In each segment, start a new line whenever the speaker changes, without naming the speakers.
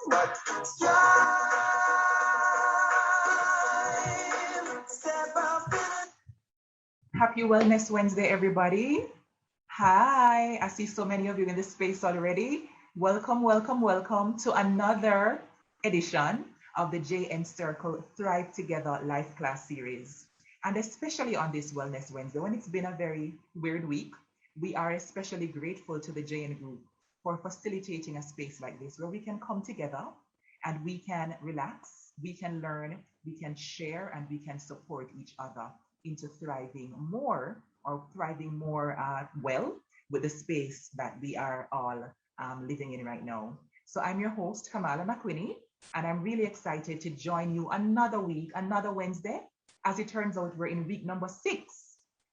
but Happy Wellness Wednesday, everybody. Hi, I see so many of you in this space already. Welcome, welcome, welcome to another edition of the JN Circle Thrive Together Life Class Series. And especially on this Wellness Wednesday, when it's been a very weird week, we are especially grateful to the JN Group for facilitating a space like this where we can come together and we can relax, we can learn, we can share, and we can support each other into thriving more well with the space that we are all living in right now. So I'm your host, Kamala McQuinney, and I'm really excited to join you another week, another Wednesday. As it turns out, we're in week number 6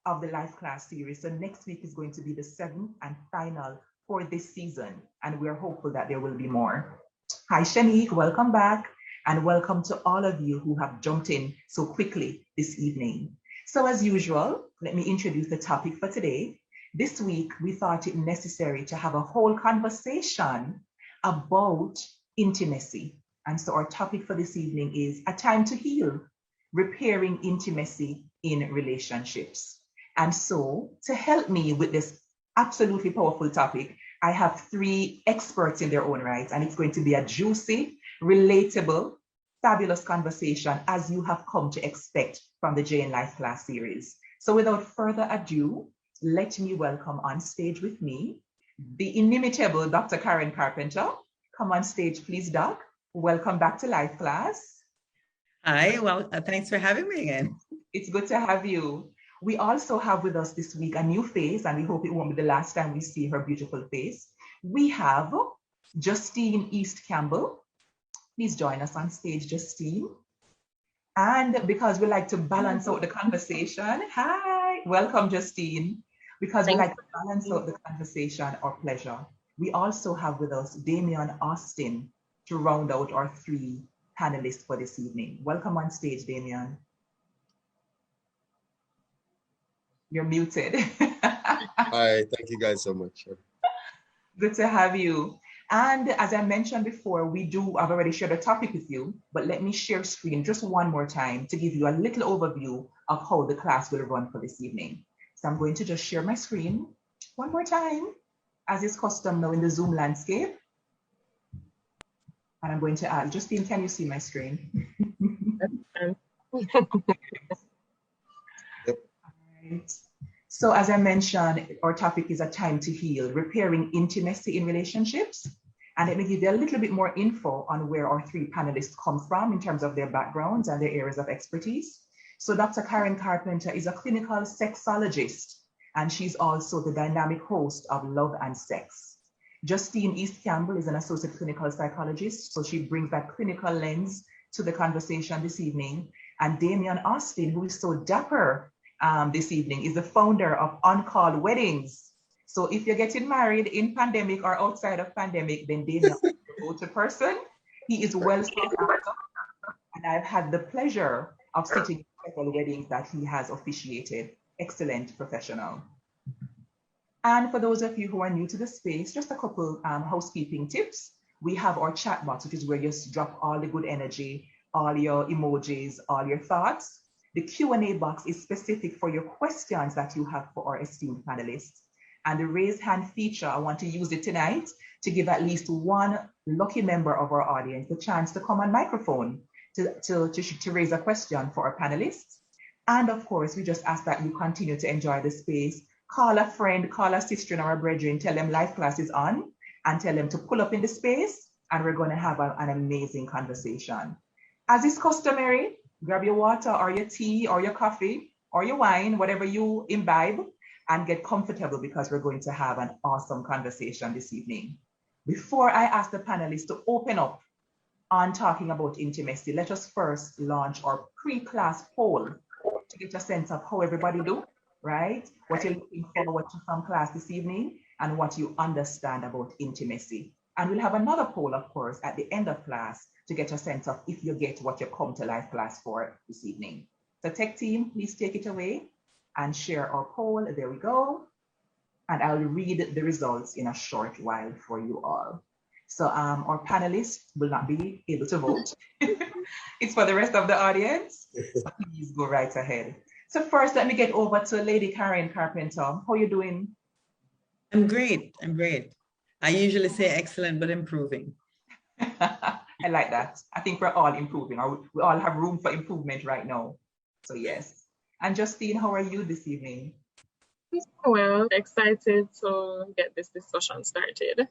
of the Life Class series. So next week is going to be the 7th and final for this season, and we're hopeful that there will be more. Hi, Shanique, welcome back, and welcome to all of you who have jumped in so quickly this evening. So as usual, let me introduce the topic for today. This week, we thought it necessary to have a whole conversation about intimacy. And so our topic for this evening is A Time to Heal, Repairing Intimacy in Relationships. And so to help me with this absolutely powerful topic, I have 3 experts in their own right, and it's going to be a juicy, relatable, fabulous conversation as you have come to expect from the JN Life Class series. So without further ado, let me welcome on stage with me the inimitable Dr. Karen Carpenter. Come on stage, please, Doc. Welcome back to Life Class.
Hi, well, thanks for having me again.
It's good to have you. We also have with us this week a new face, and we hope it won't be the last time we see her beautiful face. We have Justine East Campbell. Please join us on stage, Justine. And because we like to balance out the conversation, hi, welcome, Justine. Because we like to balance out the conversation, our pleasure. We also have with us Damian Austin to round out our 3 panelists for this evening. Welcome on stage, Damian. You're muted.
Hi, thank you guys so much.
Good to have you. And as I mentioned before, I've already shared a topic with you, but let me share screen just one more time to give you a little overview of how the class will run for this evening. So I'm going to just share my screen one more time, as is custom now in the Zoom landscape. And I'm going to add, Justine, can you see my screen?
Yep.
All right. So as I mentioned, our topic is A Time to Heal, Repairing Intimacy in Relationships. And let me give you a little bit more info on where our 3 panelists come from in terms of their backgrounds and their areas of expertise. So Dr. Karen Carpenter is a clinical sexologist, and she's also the dynamic host of Love and Sex. Justine East Campbell is an associate clinical psychologist, so she brings that clinical lens to the conversation this evening. And Damian Austin, who is so dapper this evening, is the founder of On Call Weddings. So if you're getting married in pandemic or outside of pandemic, then Damian is the go-to person. He is well sought after, and I've had the pleasure of sitting in several weddings that he has officiated. Excellent professional. And for those of you who are new to the space, just a couple housekeeping tips. We have our chat box, which is where you just drop all the good energy, all your emojis, all your thoughts. The Q&A box is specific for your questions that you have for our esteemed panelists. And the raise hand feature, I want to use it tonight to give at least one lucky member of our audience the chance to come on microphone to raise a question for our panelists. And of course, we just ask that you continue to enjoy the space. Call a friend, call a sister or a brethren, tell them Life Class is on, and tell them to pull up in the space, and we're going to have an amazing conversation. As is customary, grab your water or your tea or your coffee or your wine, whatever you imbibe, and get comfortable because we're going to have an awesome conversation this evening. Before I ask the panelists to open up on talking about intimacy, let us first launch our pre-class poll to get a sense of how everybody do, right? What you're looking forward to from class this evening and what you understand about intimacy. And we'll have another poll, of course, at the end of class to get a sense of if you get what you come to Life Class for this evening. So tech team, please take it away and share our poll. There we go. And I'll read the results in a short while for you all. So our panelists will not be able to vote. It's for the rest of the audience. So please go right ahead. So first, let me get over to Lady Karen Carpenter. How are you doing?
I'm great. I'm great. I usually say excellent, but improving.
I like that. I think we're all improving, or we all have room for improvement right now. So yes. And Justine, how are you this evening?
Well, excited to get this discussion started.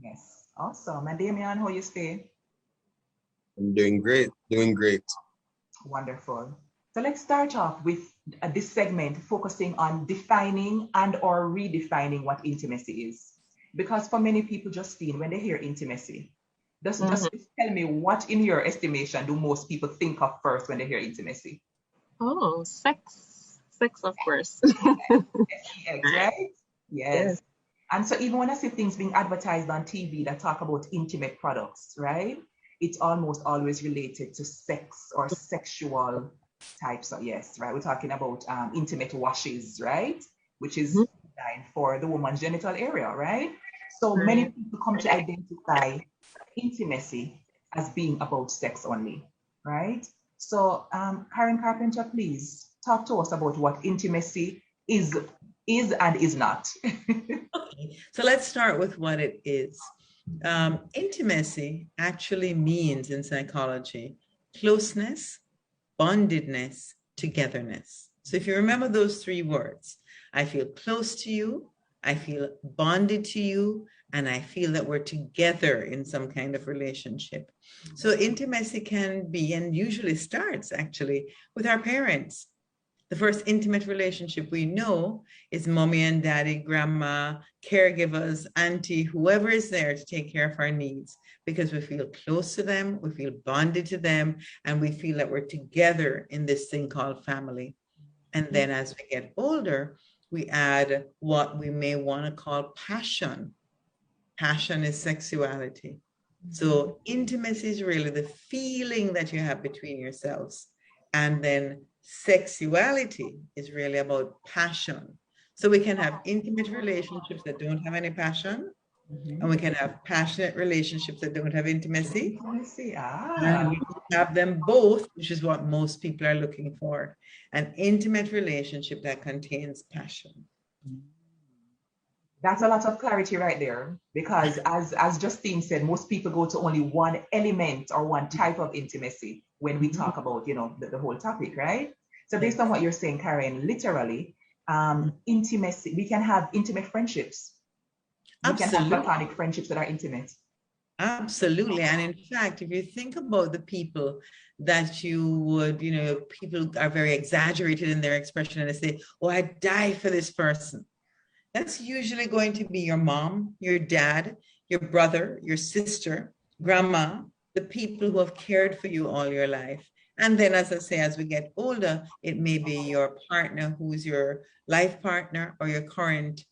Yes, awesome. And Damian, how you stay?
I'm doing great, doing great.
Wonderful. So let's start off with this segment focusing on defining and or redefining what intimacy is. Because for many people, Justine, when they hear intimacy, just tell me what in your estimation do most people think of first when they hear intimacy?
Oh, sex, of course.
Sex, right? Yes. And so even when I see things being advertised on TV that talk about intimate products, right? It's almost always related to sex or sexual types of, yes, right? We're talking about intimate washes, right? Which is designed for the woman's genital area, right? So many people come to identify intimacy as being about sex only, right? So Karen Carpenter, please talk to us about what intimacy is and is not.
Okay, so let's start with what it is. Intimacy actually means in psychology closeness, bondedness, togetherness. So if you remember those three words, I feel close to you, I feel bonded to you, and I feel that we're together in some kind of relationship. So intimacy can be, and usually starts actually, with our parents. The first intimate relationship we know is mommy and daddy, grandma, caregivers, auntie, whoever is there to take care of our needs, because we feel close to them, we feel bonded to them, and we feel that we're together in this thing called family. And then as we get older, we add what we may want to call passion. Passion is sexuality. So intimacy is really the feeling that you have between yourselves. And then sexuality is really about passion. So we can have intimate relationships that don't have any passion, and we can have passionate relationships that don't have intimacy. And we can have them both, which is what most people are looking for. An intimate relationship that contains passion.
That's a lot of clarity right there, because as Justine said, most people go to only one element or one type of intimacy when we talk about, the whole topic, right? So based on what you're saying, Karen, literally, intimacy, we can have intimate friendships. We can have platonic friendships that are intimate.
Absolutely. And in fact, if you think about the people that you would, people are very exaggerated in their expression and they say, oh, I'd die for this person. That's usually going to be your mom, your dad, your brother, your sister, grandma, the people who have cared for you all your life. And then, as I say, as we get older, it may be your partner who's your life partner or your current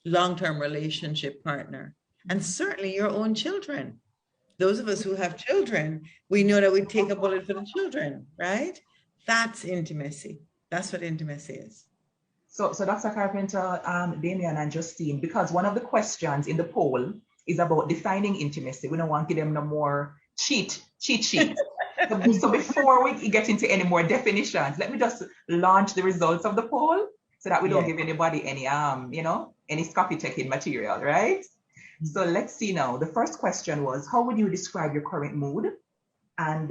long-term relationship partner. And certainly your own children. Those of us who have children, we know that we take a bullet for the children, right? That's intimacy. That's what intimacy is.
So Dr. Carpenter, Damian and Justine, because one of the questions in the poll is about defining intimacy. We don't want to give them no more cheat sheet. So before we get into any more definitions, let me just launch the results of the poll so that we don't give anybody any any copy taking material, right? So let's see now. The first question was, how would you describe your current mood? And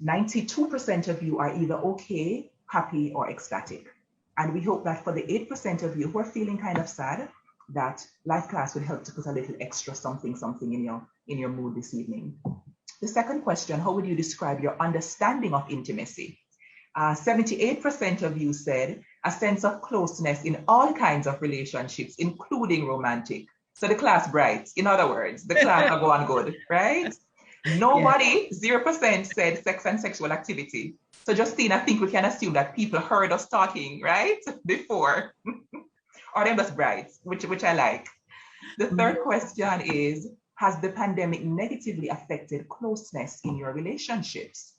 92% of you are either okay, happy, or ecstatic. And we hope that for the 8% of you who are feeling kind of sad, that Life Class would help to put a little extra something in your mood this evening. The second question, how would you describe your understanding of intimacy? 78% of you said a sense of closeness in all kinds of relationships, including romantic. So the class bright, in other words, the class are going good, right? Nobody, 0% said sex and sexual activity. So Justine, I think we can assume that people heard us talking, right? Before. Or they're just bright, which I like. The third question is, has the pandemic negatively affected closeness in your relationships?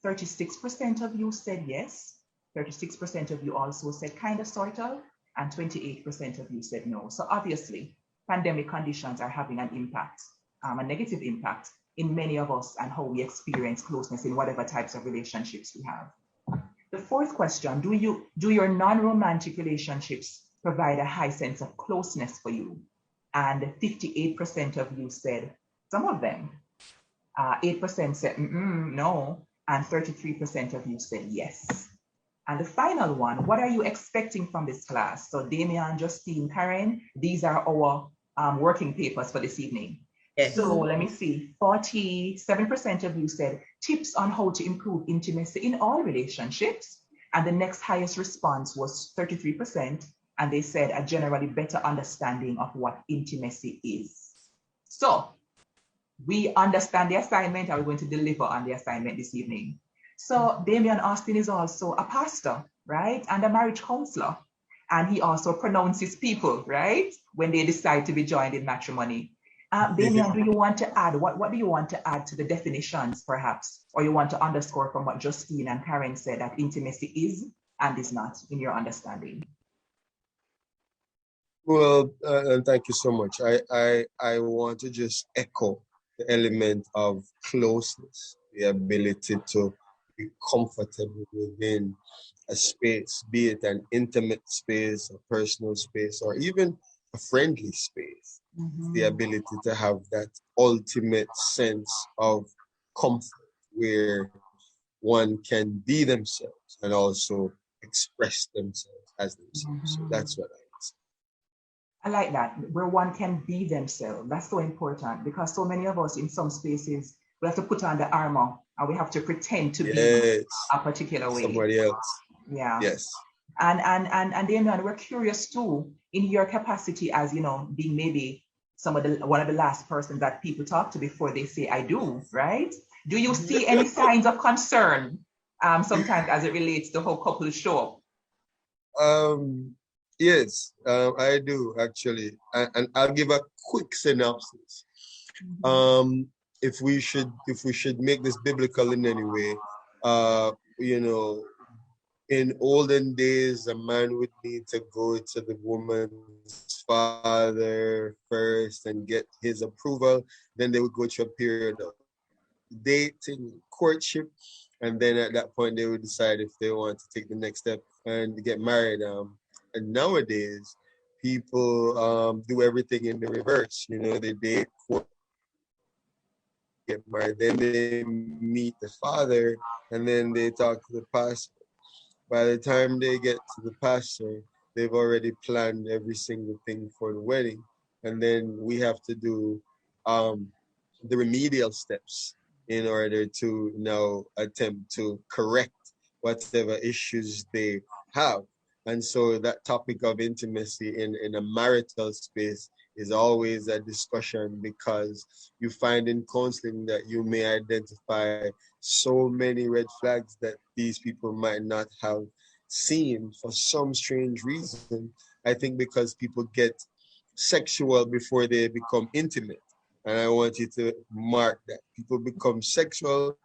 36% of you said yes. 36% of you also said kind of, sort of. And 28% of you said no. So obviously, pandemic conditions are having an impact, a negative impact in many of us and how we experience closeness in whatever types of relationships we have. The fourth question, do your non-romantic relationships provide a high sense of closeness for you? And 58% of you said some of them. 8% said no, and 33% of you said yes. And the final one, what are you expecting from this class? So Damian, Justine, Karen, these are our working papers for this evening. Yes. So let me see, 47% of you said tips on how to improve intimacy in all relationships. And the next highest response was 33%. And they said a generally better understanding of what intimacy is. So we understand the assignment. Are we going to deliver on the assignment this evening? So Damian Austin is also a pastor, right? And a marriage counselor. And he also pronounces people, right? When they decide to be joined in matrimony. Damian, do you want to add, what do you want to add to the definitions perhaps? Or you want to underscore from what Justine and Karen said that intimacy is and is not in your understanding?
Well, and thank you so much. I want to just echo the element of closeness, the ability to be comfortable within a space, be it an intimate space, a personal space, or even a friendly space. The ability to have that ultimate sense of comfort where one can be themselves and also express themselves as themselves. So that's what
I like that, where one can be themselves. That's so important because so many of us in some spaces, we have to put on the armor and we have to pretend to be a particular way.
Somebody else.
Yeah.
Yes.
And Damian, we're curious too, in your capacity as, you know, being maybe one of the last persons that people talk to before they say I do, right? Do you see any signs of concern sometimes as it relates to how couples show
up? Yes, I do actually, and I'll give a quick synopsis. If we should make this biblical in any way, you know, in olden days, a man would need to go to the woman's father first and get his approval. Then they would go through a period of dating, courtship, and then at that point they would decide if they want to take the next step and get married. And nowadays, people do everything in the reverse. You know, they date, court, get married, then they meet the father, and then they talk to the pastor. By the time they get to the pastor, they've already planned every single thing for the wedding. And then we have to do the remedial steps in order to now attempt to correct whatever issues they have. And so that topic of intimacy in a marital space is always a discussion because you find in counseling that you may identify so many red flags that these people might not have seen for some strange reason. I think because people get sexual before they become intimate. And I want you to mark that. People become sexual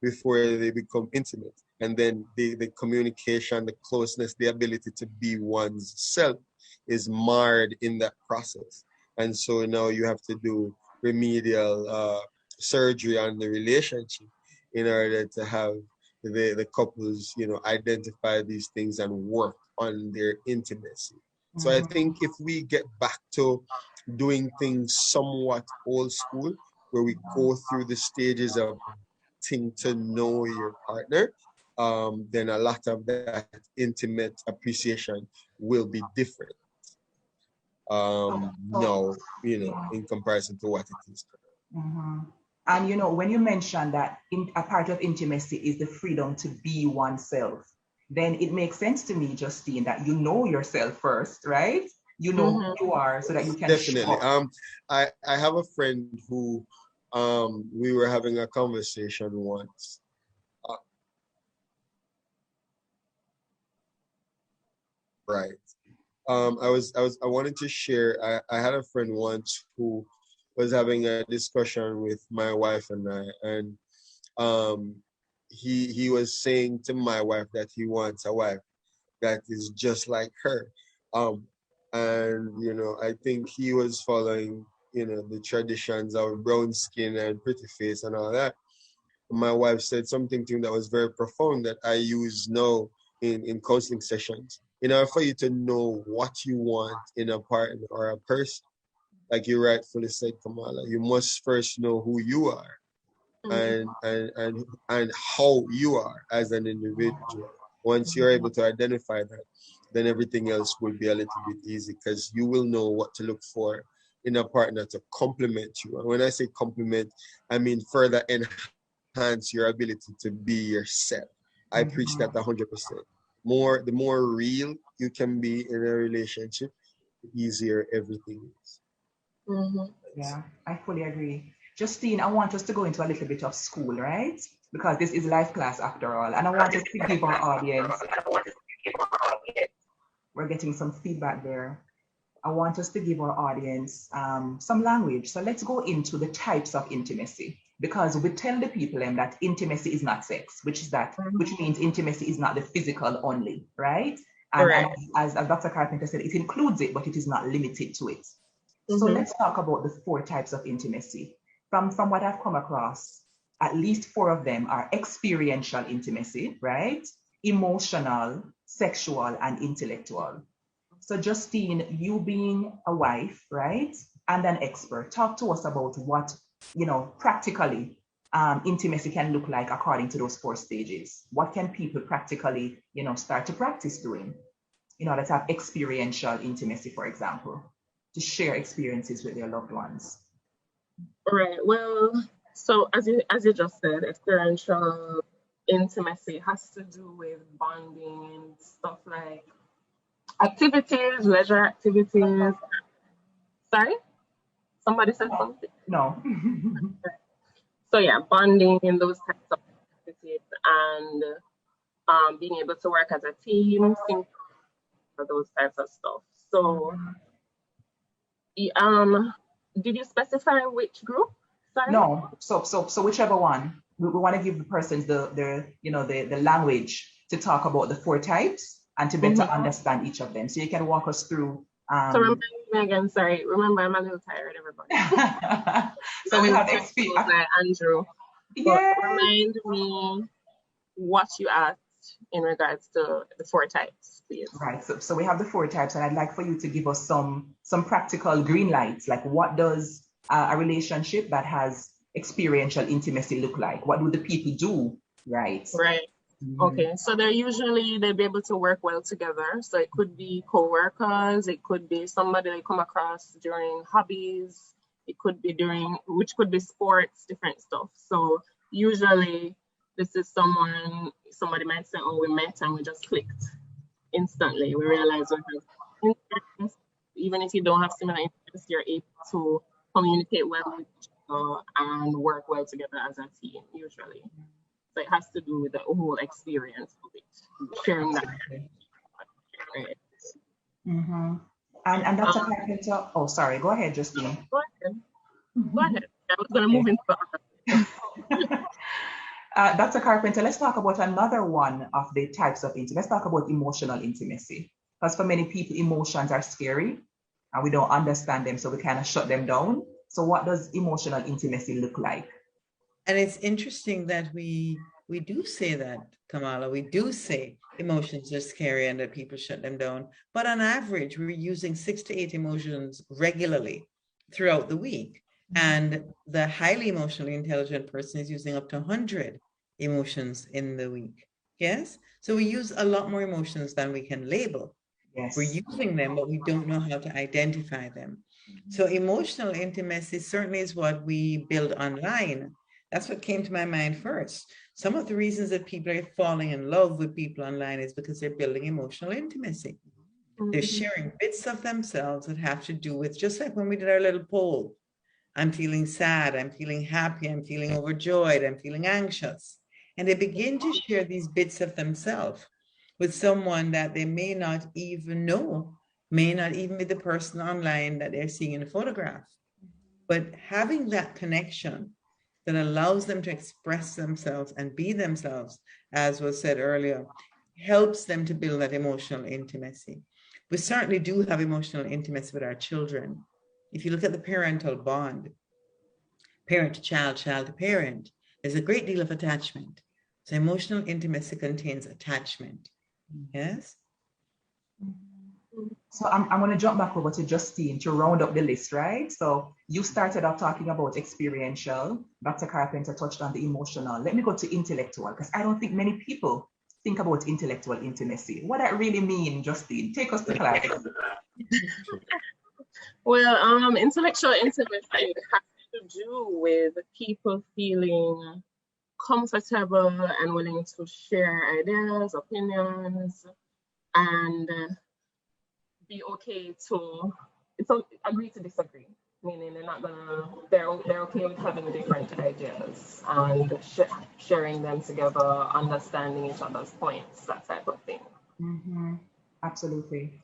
before they become intimate. And then the communication, the closeness, the ability to be one's self is marred in that process. And so now you have to do remedial surgery on the relationship in order to have the couples, you know, identify these things and work on their intimacy. So I think if we get back to doing things somewhat old school, where we go through the stages of getting to know your partner, then a lot of that intimate appreciation will be different. No, you know, in comparison to what it is.
And you know, when you mention that a part of intimacy is the freedom to be oneself, then it makes sense to me, Justine, that you know yourself first, right? You know who you are so that you can
definitely. I have a friend who we were having a conversation once. Right. I wanted to share. I had a friend once who was having a discussion with my wife and I, and he was saying to my wife that he wants a wife that is just like her. And, you know, I think he was following, you know, the traditions of brown skin and pretty face and all that. My wife said something to me that was very profound that I use now in counseling sessions. In order for you to know what you want in a partner or a person, like you rightfully said, Kamala, you must first know who you are and how you are as an individual. Once you're able to identify that, then everything else will be a little bit easy because you will know what to look for in a partner to complement you. And when I say complement, I mean further enhance your ability to be yourself. I preach that 100%. The more real you can be in a relationship, the easier everything is.
Yeah, I fully agree. Justine, I want us to go into a little bit of school, right? Because this is life class after all. And I want us to give our audience, we're getting some feedback there. I want us to give our audience some language. So let's go into the types of intimacy, because we tell the people that intimacy is not sex, which means intimacy is not the physical only, right? And as Dr. Carpenter said, it includes it, but it is not limited to it. So let's talk about the 4 types of intimacy. From what I've come across, at least 4 of them are experiential intimacy, right? Emotional, sexual, and intellectual. So Justine, you being a wife, right? And an expert, talk to us about what, practically intimacy can look like according to those 4 stages. What can people practically, start to practice doing in order to have experiential intimacy, for example, to share experiences with their loved ones?
Right. Well, so as you just said, experiential intimacy has to do with bonding, stuff like activities, leisure activities. Sorry? Somebody said something?
No.
So yeah, bonding in those types of activities and being able to work as a team, those types of stuff. So did you specify which group? Sorry?
No. So whichever one. We want to give the persons the language to talk about the 4 types and to better understand each of them. So you can walk us through.
So remind me again, sorry. Remember, I'm a little tired, everybody.
So we have experience.
Andrew. Yeah. Remind me what you asked in regards to the 4 types, please.
Right. So we have the 4 types, and I'd like for you to give us some practical green lights. Like, what does a relationship that has experiential intimacy look like? What do the people do? Right.
Right. Okay, so they'll be able to work well together. So it could be co-workers, it could be somebody they come across during hobbies, it could be which could be sports, different stuff. So usually this is somebody might say, oh, we met and we just clicked instantly. We realize we have interests. Even if you don't have similar interests, you're able to communicate well with each other and work well together as a team, usually. So it has to do with the whole experience of it, sharing that. Right.
And Dr. Carpenter, oh, sorry, go ahead, Justine.
Go ahead. I was going to move into
Dr. Carpenter, let's talk about another one of the types of intimacy. Let's talk about emotional intimacy. Because for many people, emotions are scary and we don't understand them, so we kind of shut them down. So what does emotional intimacy look like?
And it's interesting that we do say that, Kamala. We do say emotions are scary and that people shut them down. But on average, we're using 6 to 8 emotions regularly throughout the week. And the highly emotionally intelligent person is using up to 100 emotions in the week. Yes? So we use a lot more emotions than we can label.
Yes.
We're using them, but we don't know how to identify them. So emotional intimacy certainly is what we build online. That's what came to my mind first. Some of the reasons that people are falling in love with people online is because they're building emotional intimacy. They're sharing bits of themselves that have to do with, just like when we did our little poll, I'm feeling sad, I'm feeling happy, I'm feeling overjoyed, I'm feeling anxious. And they begin to share these bits of themselves with someone that they may not even know, may not even be the person online that they're seeing in a photograph. But having that connection that allows them to express themselves and be themselves, as was said earlier, helps them to build that emotional intimacy. We certainly do have emotional intimacy with our children. If you look at the parental bond, parent to child, child to parent, there's a great deal of attachment. So emotional intimacy contains attachment. Yes?
So I'm going to jump back over to Justine to round up the list, right? So you started off talking about experiential. Dr. Carpenter touched on the emotional. Let me go to intellectual, because I don't think many people think about intellectual intimacy. What that really mean, Justine? Take us to class.
Well, intellectual intimacy has to do with people feeling comfortable and willing to share ideas, opinions, and be okay to agree to disagree. Meaning they're okay with having different ideas and sharing them together, understanding each other's points, that type of thing.
Mm-hmm. Absolutely.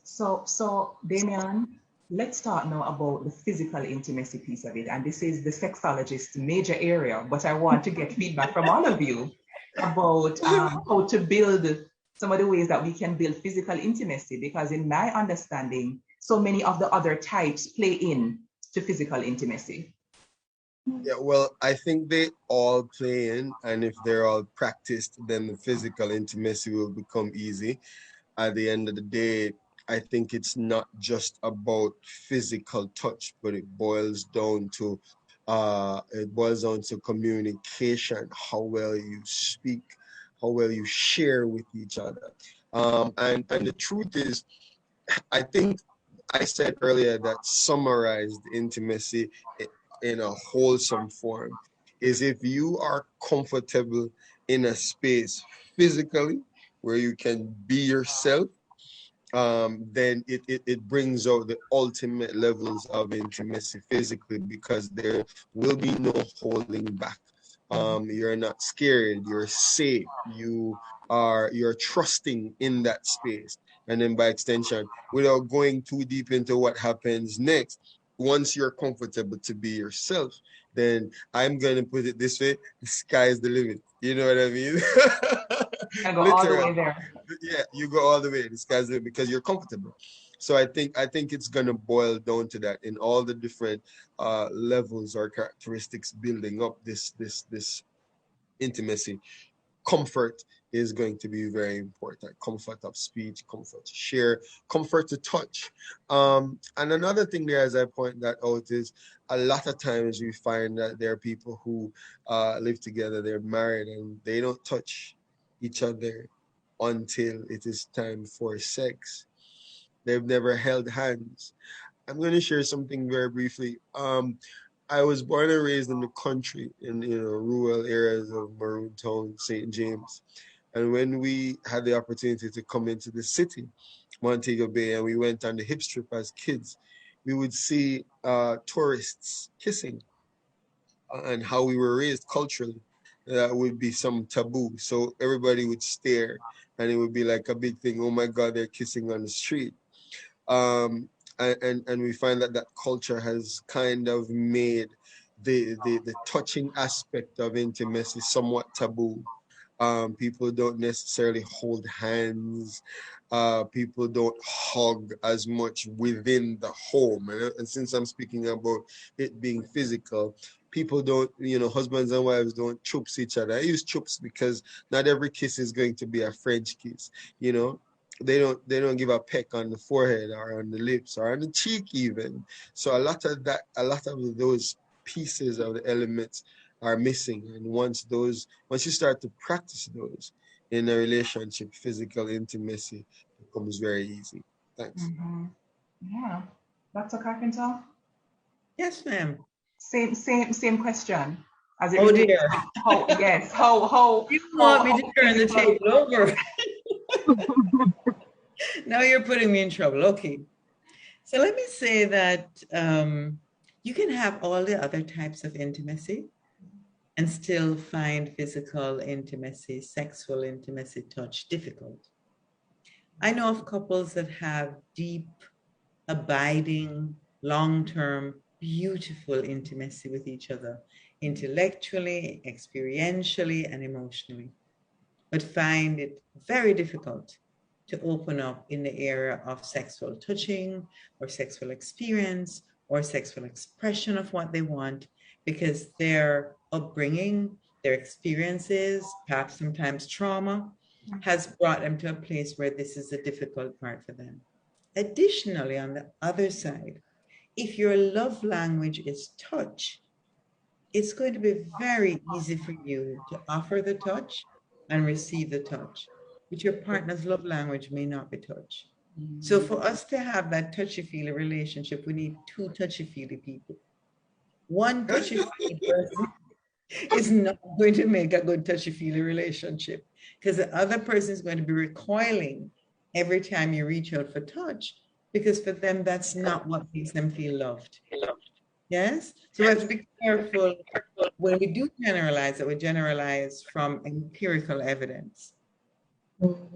So Damian, let's talk now about the physical intimacy piece of it. And this is the sexologist's major area, but I want to get feedback from all of you about how to build some of the ways that we can build physical intimacy, because in my understanding, so many of the other types play in to physical intimacy.
Yeah, well, I think they all play in, and if they're all practiced, then the physical intimacy will become easy. At the end of the day, I think it's not just about physical touch, but it boils down to communication, how well you speak, how well you share with each other. And the truth is, I think I said earlier that summarized intimacy in a wholesome form is if you are comfortable in a space physically where you can be yourself, then it brings out the ultimate levels of intimacy physically, because there will be no holding back. You're not scared, you're safe, you're trusting in that space. And then by extension, without going too deep into what happens next, once you're comfortable to be yourself, then I'm gonna put it this way: the sky's the limit. You know what I mean?
I go all the way there.
Yeah, you go all the way. The sky's the limit because you're comfortable. So I think it's gonna boil down to that in all the different levels or characteristics building up this intimacy. Comfort is going to be very important. Comfort of speech, comfort to share, comfort to touch. And another thing there, as I point that out, is a lot of times we find that there are people who live together, they're married, and they don't touch each other until it is time for sex. They've never held hands. I'm going to share something very briefly. I was born and raised in the country, in rural areas of Maroon Town, St. James. And when we had the opportunity to come into the city, Montego Bay, and we went on the hip strip as kids, we would see tourists kissing, and how we were raised culturally. That would be some taboo. So everybody would stare, and it would be like a big thing. Oh my God, they're kissing on the street. And we find that culture has kind of made the touching aspect of intimacy somewhat taboo. People don't necessarily hold hands. People don't hug as much within the home. And since I'm speaking about it being physical, people don't, husbands and wives don't chups each other. I use chups because not every kiss is going to be a French kiss, They don't give a peck on the forehead or on the lips or on the cheek even. So a lot of those pieces of the elements are missing. And once you start to practice those in a relationship, physical intimacy becomes very easy. Thanks.
Mm-hmm. Yeah. Dr. Carpenter?
Yes, ma'am.
Same question. As it
Oh dear.
How
you want me to turn the table over? Now you're putting me in trouble. Okay. So let me say that you can have all the other types of intimacy and still find physical intimacy, sexual intimacy, touch difficult. I know of couples that have deep, abiding, long-term, beautiful intimacy with each other, intellectually, experientially, and emotionally, but find it very difficult to open up in the area of sexual touching or sexual experience or sexual expression of what they want, because their upbringing, their experiences, perhaps sometimes trauma, has brought them to a place where this is a difficult part for them. Additionally, on the other side, if your love language is touch, it's going to be very easy for you to offer the touch and receive the touch, but your partner's love language may not be touch. So for us to have that touchy-feely relationship, we need two touchy-feely people. One touchy-feely person is not going to make a good touchy-feely relationship, because the other person is going to be recoiling every time you reach out for touch, because for them, that's not what makes them feel loved. Yes? So we have to be careful when we do generalize that we generalize from empirical evidence.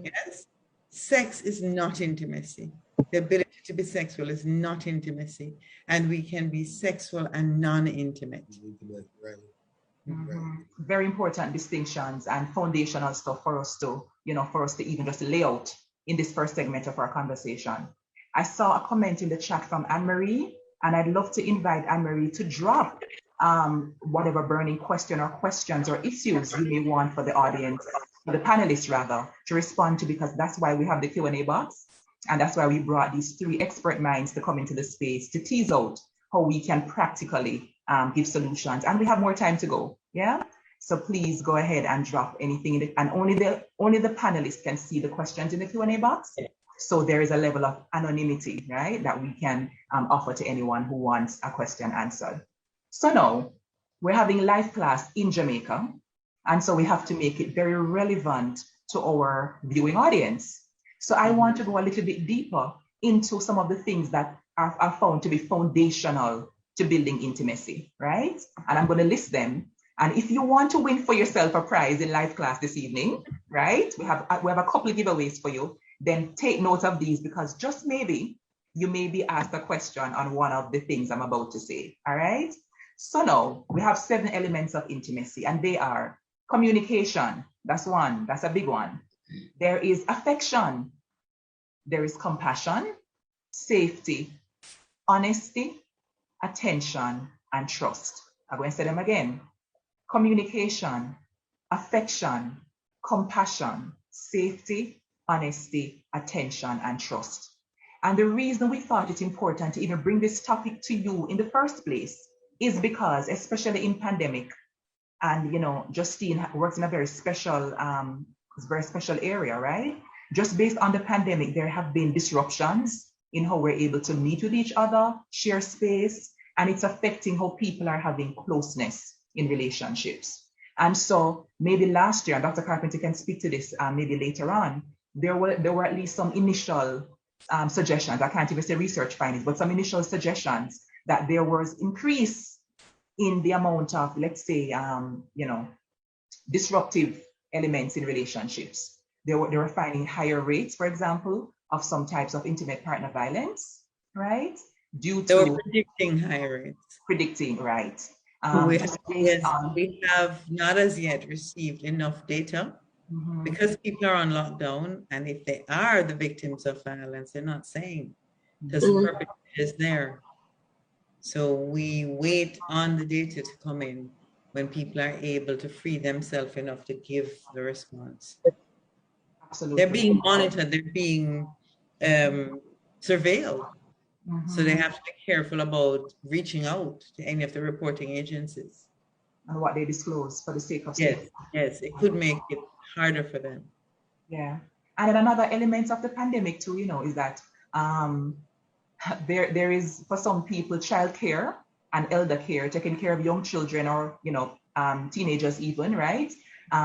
Yes? Sex is not intimacy. The ability to be sexual is not intimacy. And we can be sexual and non-intimate.
Right.
Very important distinctions and foundational stuff for us to, for us to even just lay out in this first segment of our conversation. I saw a comment in the chat from Anne-Marie, and I'd love to invite Anne-Marie to drop whatever burning question or questions or issues you may want for the audience, for the panelists rather, to respond to, because that's why we have the Q&A box. And that's why we brought these three expert minds to come into the space to tease out how we can practically give solutions. And we have more time to go, yeah? So please go ahead and drop anything, and only the panelists can see the questions in the Q&A box. So there is a level of anonymity, right, that we can offer to anyone who wants a question answered. So now we're having live class in Jamaica. And so we have to make it very relevant to our viewing audience. So I want to go a little bit deeper into some of the things that are found to be foundational to building intimacy, right? And I'm going to list them. And if you want to win for yourself a prize in live class this evening, right? We have a couple of giveaways for you. Then take note of these, because just maybe you may be asked a question on one of the things I'm about to say, all right? So now we have 7 elements of intimacy, and they are communication. That's one, that's a big one. There is affection. There is compassion, safety, honesty, attention, and trust. I'm going to say them again. Communication, affection, compassion, safety, honesty, attention, and trust. And the reason we thought it important to even bring this topic to you in the first place is because, especially in pandemic, and Justine works in a very special area, right? Just based on the pandemic, there have been disruptions in how we're able to meet with each other, share space, and it's affecting how people are having closeness in relationships. And so maybe last year, and Dr. Carpenter can speak to this maybe later on, there were at least some initial suggestions. I can't even say research findings, but some initial suggestions that there was increase in the amount of, let's say, disruptive elements in relationships. They were finding higher rates, for example, of some types of intimate partner violence, right? They
were predicting higher rates.
Predicting, right.
We have not as yet received enough data. Because people are on lockdown, and if they are the victims of violence, they're not saying, because the perpetrator is there. So we wait on the data to come in when people are able to free themselves enough to give the response. Absolutely. They're being monitored, they're being surveilled. So they have to be careful about reaching out to any of the reporting agencies.
And what they disclose for the sake of
safety. Yes, it could make it harder for them.
Yeah. And then another element of the pandemic too, is that there is, for some people, childcare and elder care, taking care of young children or, teenagers even, right?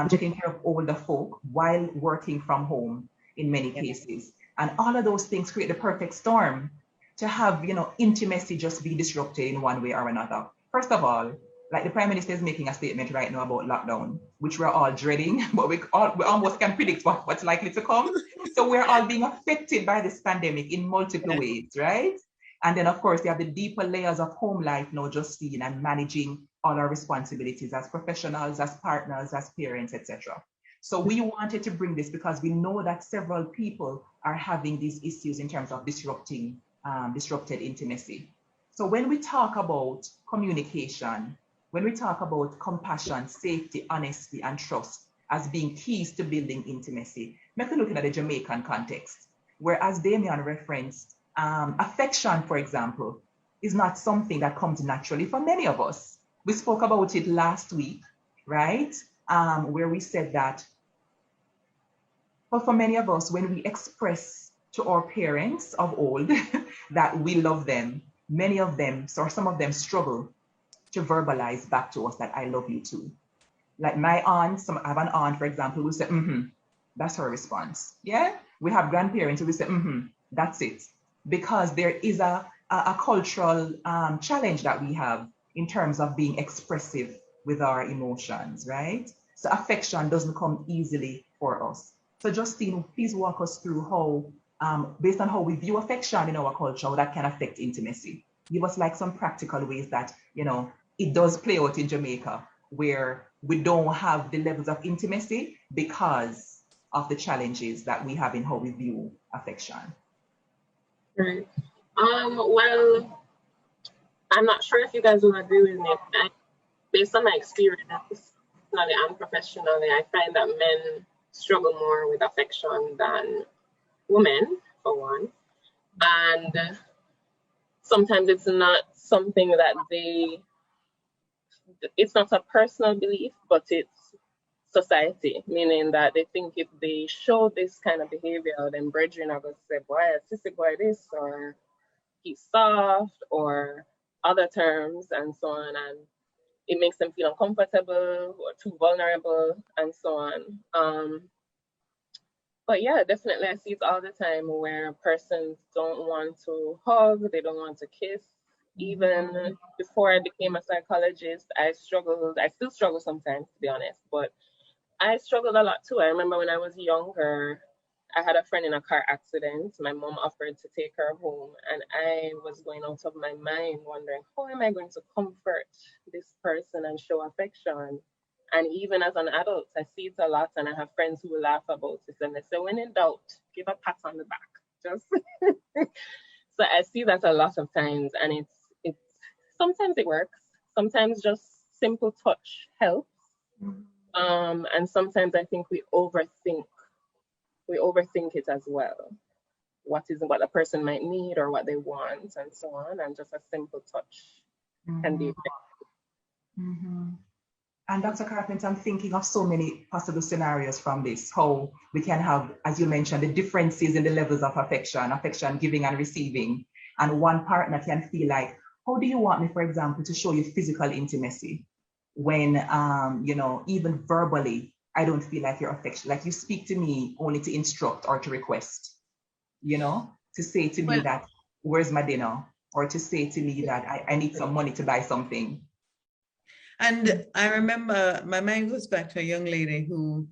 Taking care of older folk while working from home in many cases. And all of those things create the perfect storm to have, intimacy just be disrupted in one way or another. First of all, like the Prime Minister is making a statement right now about lockdown, which we're all dreading, but we almost can predict what's likely to come. So we're all being affected by this pandemic in multiple ways, right? And then, of course, you have the deeper layers of home life now, Justine, and managing all our responsibilities as professionals, as partners, as parents, etc. So we wanted to bring this because we know that several people are having these issues in terms of disrupted intimacy. So when we talk about communication, when we talk about compassion, safety, honesty, and trust as being keys to building intimacy, make a look at the Jamaican context, where, as Damian referenced, affection, for example, is not something that comes naturally for many of us. We spoke about it last week, right? Where we said that, but for many of us, when we express to our parents of old that we love them, many of them, or some of them, struggle to verbalize back to us that I love you too. Like my aunt, I have an aunt, for example, who say, that's her response. Yeah? We have grandparents who will say, that's it. Because there is a cultural challenge that we have in terms of being expressive with our emotions, right? So affection doesn't come easily for us. So Justine, please walk us through how, based on how we view affection in our culture, how that can affect intimacy. Give us like some practical ways that, it does play out in Jamaica, where we don't have the levels of intimacy because of the challenges that we have in how we view affection.
Right. Well, I'm not sure if you guys will agree with me. Based on my experience, personally and professionally, I find that men struggle more with affection than women, for one. And sometimes it's not something that it's not a personal belief, but it's society, meaning that they think if they show this kind of behavior, then brethren are going to say, boy, sissy boy this, or he's soft, or other terms, and so on. And it makes them feel uncomfortable or too vulnerable, and so on. But yeah, definitely I see it all the time where persons don't want to hug, they don't want to kiss. Even before I became a psychologist, I still struggle sometimes, to be honest, but I struggled a lot too. I remember when I was younger, I had a friend in a car accident. My mom offered to take her home, and I was going out of my mind wondering, how am I going to comfort this person and show affection? And even as an adult, I see it a lot, and I have friends who laugh about it, and they say, when in doubt, give a pat on the back. Just so I see that a lot of times, and it's sometimes it works. Sometimes just simple touch helps. And sometimes I think we overthink it as well. What the person might need or what they want, and so on, and just a simple touch can be effective.
And Dr. Carpenter, I'm thinking of so many possible scenarios from this, how we can have, as you mentioned, the differences in the levels of affection giving and receiving. And one partner can feel like, how do you want me, for example, to show you physical intimacy when, even verbally, I don't feel like you're affectionate. Like you speak to me only to instruct or to request, to say to me that, where's my dinner? Or to say to me that I need some money to buy something.
And I remember, my mind goes back to a young lady who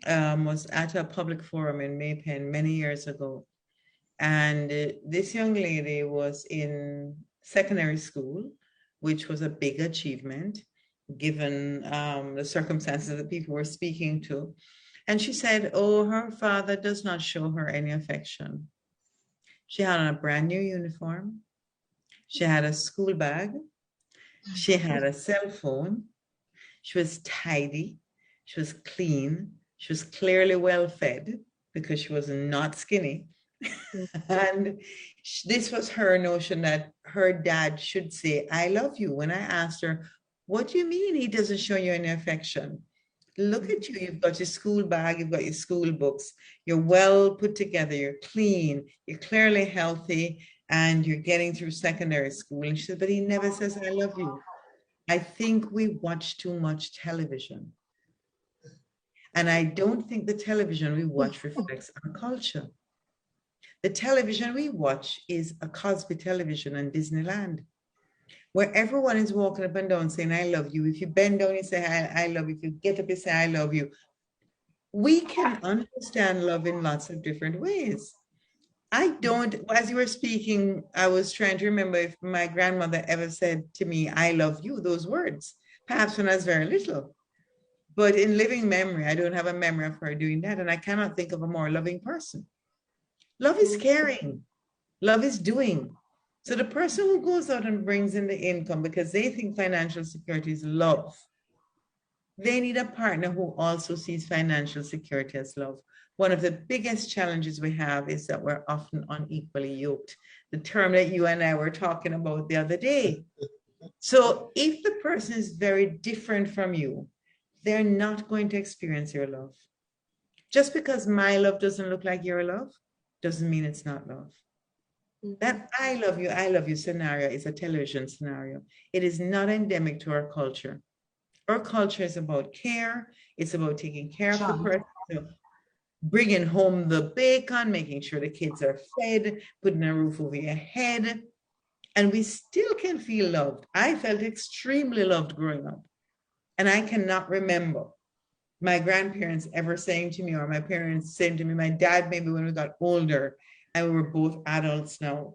was at a public forum in Maypen many years ago. And this young lady was in secondary school, which was a big achievement, given the circumstances that people were speaking to. And she said, her father does not show her any affection. She had on a brand new uniform. She had a school bag. She had a cell phone. She was tidy. She was clean. She was clearly well fed because she was not skinny. And this was her notion that her dad should say, I love you. When I asked her, what do you mean he doesn't show you any affection? Look at you. You've got your school bag. You've got your school books. You're well put together. You're clean. You're clearly healthy. And you're getting through secondary school. And she said, but he never says, I love you. I think we watch too much television. And I don't think the television we watch reflects our culture. The television we watch is a Cosby television and Disneyland, where everyone is walking up and down saying, I love you. If you bend down, you say, I love you. If you get up, you say, I love you. We can understand love in lots of different ways. I don't, as you were speaking, I was trying to remember if my grandmother ever said to me, I love you, those words, perhaps when I was very little. But in living memory, I don't have a memory of her doing that. And I cannot think of a more loving person. Love is caring. Love is doing. So the person who goes out and brings in the income because they think financial security is love, they need a partner who also sees financial security as love. One of the biggest challenges we have is that we're often unequally yoked. The term that you and I were talking about the other day. So if the person is very different from you, they're not going to experience your love. Just because my love doesn't look like your love doesn't mean it's not love. That I love you scenario is a television scenario. It is not endemic to our culture. Our culture is about care. It's about taking care of the person, so bringing home the bacon, making sure the kids are fed, putting a roof over your head. And we still can feel loved. I felt extremely loved growing up. And I cannot remember my grandparents ever saying to me, or my parents saying to me, my dad maybe when we got older and we were both adults now.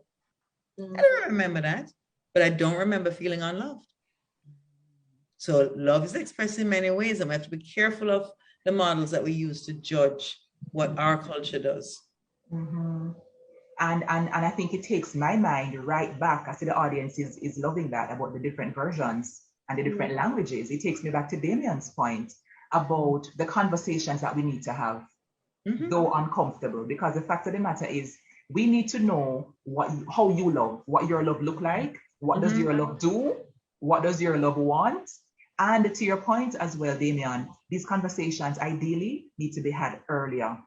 I don't remember that, but I don't remember feeling unloved. So love is expressed in many ways, and we have to be careful of the models that we use to judge what our culture does.
Mm-hmm. And I think it takes my mind right back. I see the audience is loving that about the different versions and the different languages. It takes me back to Damian's point about the conversations that we need to have, though uncomfortable, because the fact of the matter is we need to know how you love, what your love look like, what does your love do, what does your love want. And to your point as well, Damian, these conversations ideally need to be had earlier.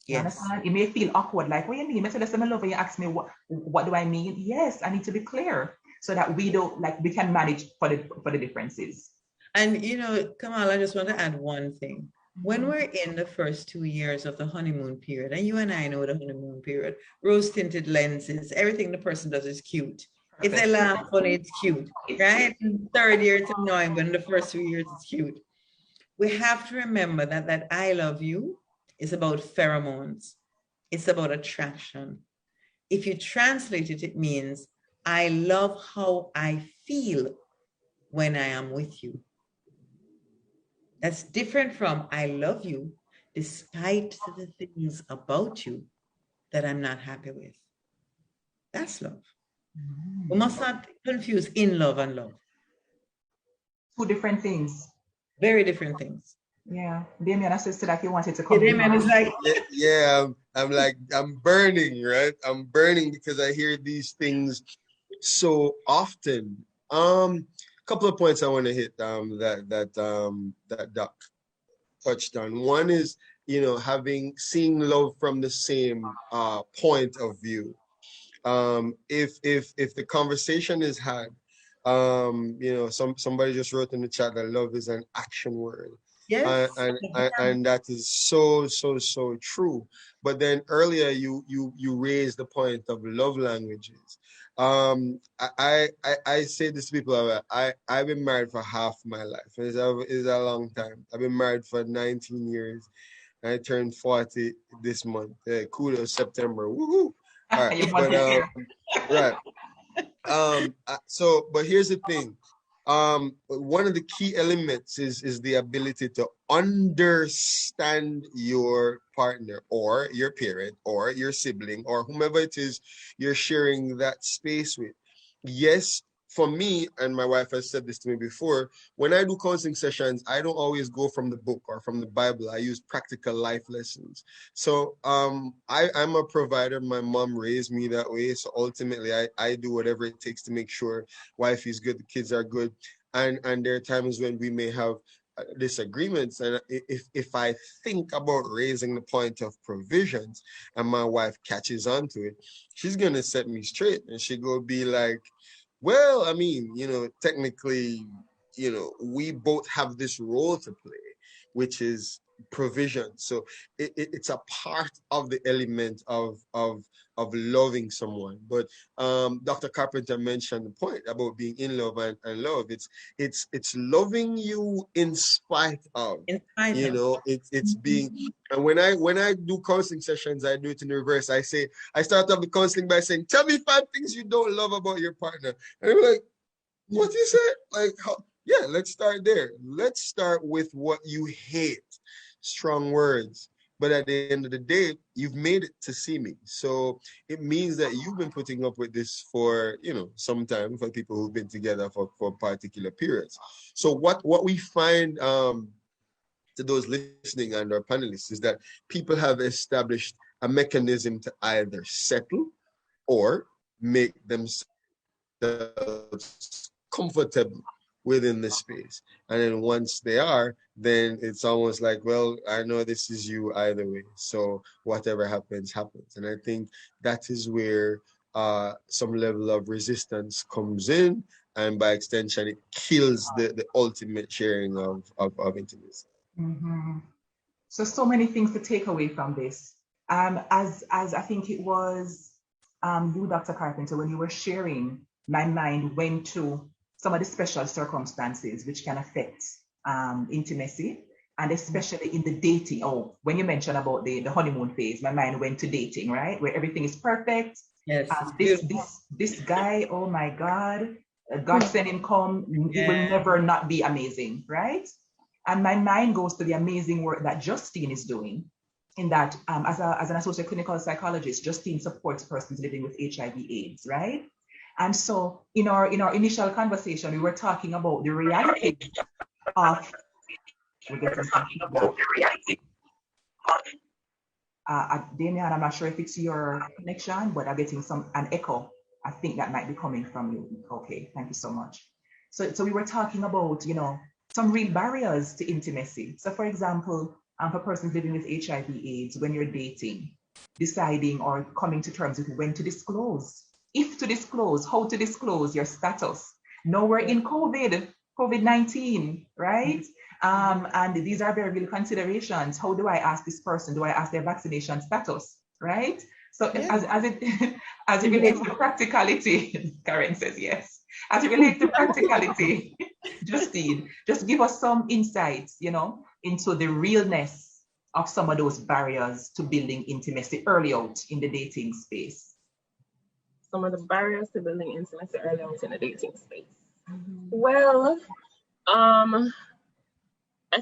Yes.
It may feel awkward, like, what do you mean? I said, listen, I love, and you ask me, what do I mean? Yes, I need to be clear so that we don't, like, we can manage for the differences.
And, you know, Kamal, I just want to add one thing. When we're in the first 2 years of the honeymoon period, and you and I know the honeymoon period, rose-tinted lenses, everything the person does is cute. Perfect. If they laugh funny, it's cute, right? In third year, it's annoying, but in the first 2 years, it's cute. We have to remember that I love you is about pheromones. It's about attraction. If you translate it, it means I love how I feel when I am with you. That's different from I love you despite the things about you that I'm not happy with. That's love. We must not confuse in love and love.
Two different things.
Very different things.
Yeah. Damian, I said that you wanted to come.
Damian is like,
I'm burning, right? I'm burning because I hear these things so often. Couple of points I want to hit that Doc touched on. One is, seeing love from the same point of view. If the conversation is had, somebody just wrote in the chat that love is an action word.
Yes.
And that is so true. But then earlier you raised the point of love languages. I say this to people. I've been married for half my life. It's a long time. I've been married for 19 years. I turned 40 this month. Kudos, September. Woohoo! All right, right. But here's the thing. One of the key elements is the ability to understand your partner or your parent or your sibling or whomever it is you're sharing that space with. Yes, for me, and my wife has said this to me before, when I do counseling sessions, I don't always go from the book or from the Bible. I use practical life lessons. So I'm a provider. My mom raised me that way. So ultimately, I do whatever it takes to make sure wife is good, the kids are good. And there are times when we may have disagreements. And if I think about raising the point of provisions and my wife catches on to it, she's going to set me straight. And she go be like, well, I mean, technically, we both have this role to play, which is provision. So it's a part of the element of loving someone. But Dr. Carpenter mentioned the point about being in love and love. It's loving you in spite of. It's being. And when I do counseling sessions, I do it in reverse. I start off the counseling by saying, "Tell me 5 things you don't love about your partner," and I'm like, "What you say? Like Yeah, let's start there. Let's start with what you hate. Strong words. But at the end of the day, you've made it to see me. So it means that you've been putting up with this for, some time, for people who've been together for particular periods. So what we find to those listening and our panelists is that people have established a mechanism to either settle or make themselves comfortable within the space. And then once they are, then it's almost like, well, I know this is you either way. So whatever happens, happens. And I think that is where some level of resistance comes in. And by extension, it kills the ultimate sharing of intimacy.
Mm-hmm. So many things to take away from this. As I think it was you, Dr. Carpenter, when you were sharing, my mind went to some of the special circumstances which can affect intimacy, and especially in the dating. Oh, when you mentioned about the honeymoon phase, my mind went to dating, right? Where everything is perfect.
Yes.
This guy, oh my God, God send him come, he will never not be amazing, right? And my mind goes to the amazing work that Justine is doing, in that as an associate clinical psychologist, Justine supports persons living with HIV/AIDS, right? And so in our initial conversation, we were talking about the reality of, Damian, I'm not sure if it's your connection, but I'm getting an echo. I think that might be coming from you. Okay, thank you so much. So we were talking about, some real barriers to intimacy. So for example, for persons living with HIV/AIDS, when you're dating, deciding or coming to terms with when to disclose, if to disclose, how to disclose your status. Now we're in COVID-19, right? And these are very real considerations. How do I ask this person? Do I ask their vaccination status, right? So as it relates to practicality, Karen says yes. As it relates to practicality, Justine, just give us some insights, into the realness of some of those barriers to building intimacy early out in the dating space.
Some of the barriers to building intimacy early out in the dating space. Well, I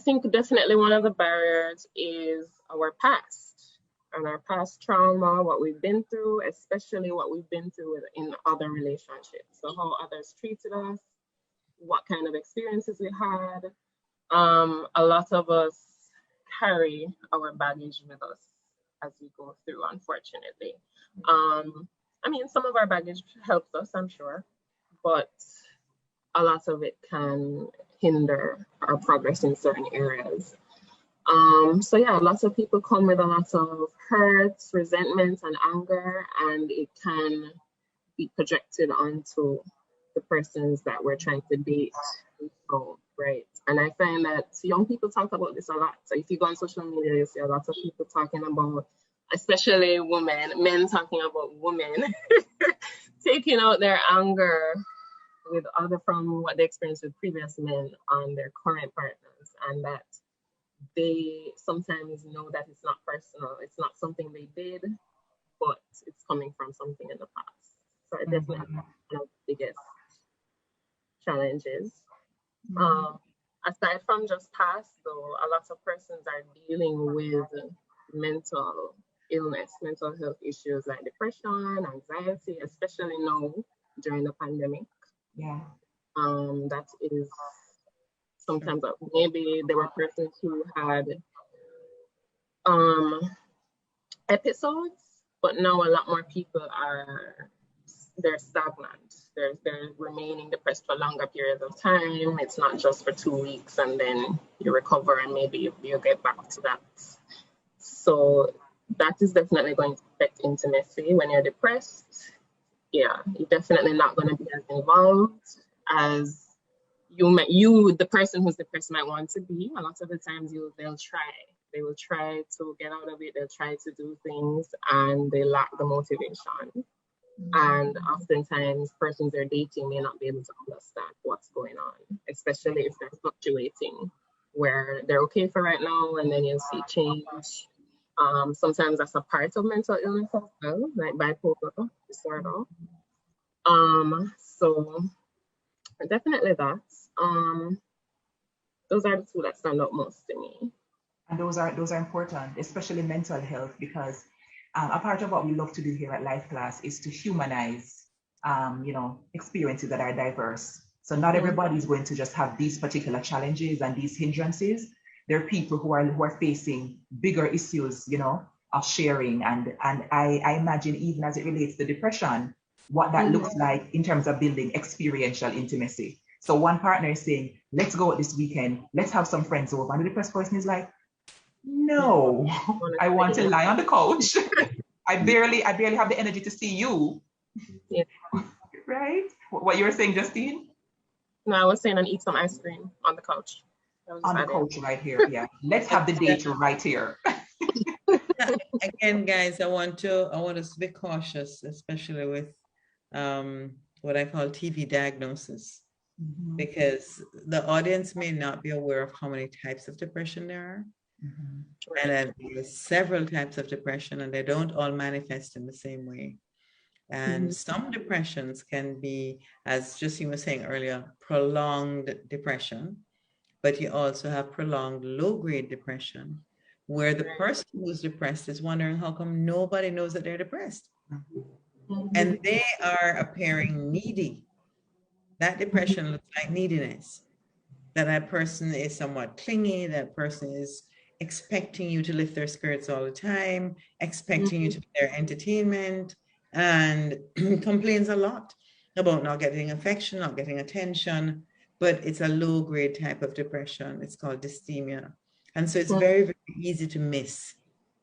think definitely one of the barriers is our past and our past trauma, what we've been through, especially what we've been through in other relationships. So how others treated us, what kind of experiences we had. A lot of us carry our baggage with us as we go through, unfortunately. Some of our baggage helps us, I'm sure, but a lot of it can hinder our progress in certain areas. Lots of people come with a lot of hurts, resentment, and anger, and it can be projected onto the persons that we're trying to date. So, right. And I find that young people talk about this a lot. So if you go on social media, you see a lot of people talking about, especially men talking about women taking out their anger from what they experienced with previous men on their current partners, and that they sometimes know that it's not personal, it's not something they did, but it's coming from something in the past. So I definitely one of the biggest challenges. Aside from just past, though, a lot of persons are dealing with mental illness, mental health issues like depression, anxiety, especially now during the pandemic.
Yeah.
That is sometimes maybe there were persons who had episodes, but now a lot more people they're stagnant. They're remaining depressed for longer periods of time. It's not just for 2 weeks and then you recover and maybe you get back to that. So that is definitely going to affect intimacy. When you're depressed, you're definitely not going to be as involved as the person who's depressed might want to be. A lot of the times they will try to get out of it, they'll try to do things, and they lack the motivation. And oftentimes persons they're dating may not be able to understand what's going on, especially if they're fluctuating, where they're okay for right now and then you'll see change. Sometimes that's a part of mental illness as well, like bipolar disorder. So definitely that. Those are the two that stand out most to me.
And those are important, especially mental health, because a part of what we love to do here at Life Class is to humanize, experiences that are diverse. So not everybody is going to just have these particular challenges and these hindrances. There are people who are facing bigger issues, of sharing. And I imagine even as it relates to depression, what that looks like in terms of building experiential intimacy. So one partner is saying, let's go out this weekend, let's have some friends over. And the depressed person is like, no, I want to lie on the couch. I barely have the energy to see you.
Yeah.
Right? What you were saying, Justine?
No, I was saying and eat some ice cream on the couch.
On the couch right here, yeah. Let's have the date right here.
Again, guys, I want us to be cautious, especially with what I call TV diagnosis, because the audience may not be aware of how many types of depression there are. And there's several types of depression, and they don't all manifest in the same way. And some depressions can be, as Justine was saying earlier, prolonged depression, but you also have prolonged low-grade depression, where the person who's depressed is wondering how come nobody knows that they're depressed. And they are appearing needy. That depression looks like neediness. That person is somewhat clingy, that person is expecting you to lift their spirits all the time, expecting you to be their entertainment, and complains a lot about not getting affection, not getting attention, but it's a low-grade type of depression. It's called dysthymia. And so it's very, very easy to miss.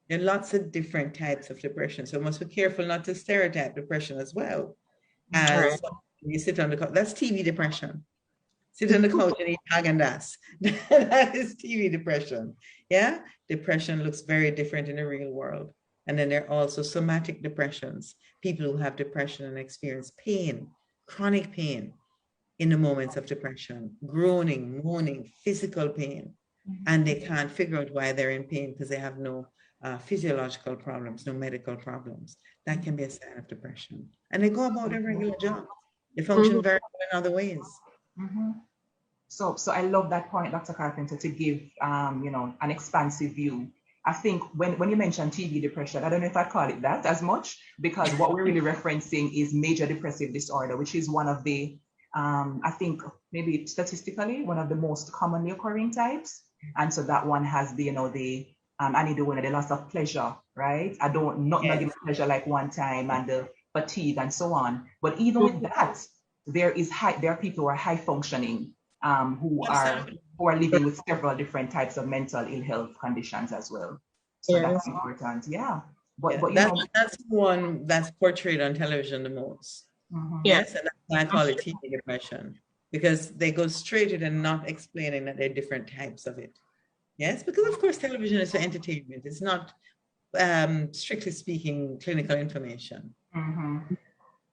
There are lots of different types of depression, so we must be careful not to stereotype depression as well. As you sit on the couch, that's TV depression. Sit on the couch and eat Häagen-Dazs. That is TV depression. Yeah, depression looks very different in the real world. And then there are also somatic depressions, people who have depression and experience pain, chronic pain in the moments of depression, groaning, moaning, physical pain, and they can't figure out why they're in pain because they have no physiological problems, no medical problems. That can be a sign of depression. And they go about their regular job. They function very well in other ways.
So I love that point, Dr. Carpenter, to give an expansive view. I think when you mention TV depression, I don't know if I'd call it that as much, because what we're really referencing is major depressive disorder, which is one of the, I think maybe statistically, one of the most commonly occurring types. And so that one has the, the loss of pleasure, right? Not getting pleasure like one time, and the fatigue and so on. But even with that, there are people who are high functioning, who are living with several different types of mental ill health conditions as well. So that's important. Yeah. But
that's one that's portrayed on television the most. Yes, and that's why I call it TV depression, because they go straight in and not explaining that there are different types of it. Yes, because of course television is for entertainment. It's not, strictly speaking, clinical information.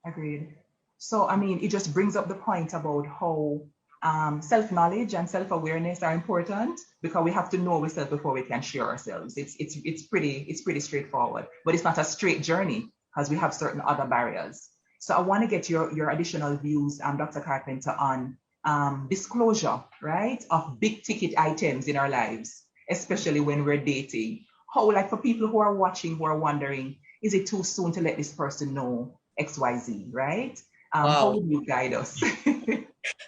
Agreed. So, it just brings up the point about how self-knowledge and self-awareness are important, because we have to know ourselves before we can share ourselves. It's pretty straightforward, but it's not a straight journey because we have certain other barriers. So I want to get your additional views, Dr. Carpenter, on disclosure, right, of big ticket items in our lives, especially when we're dating. How, like, for people who are watching, who are wondering, is it too soon to let this person know XYZ, right? How would you guide us?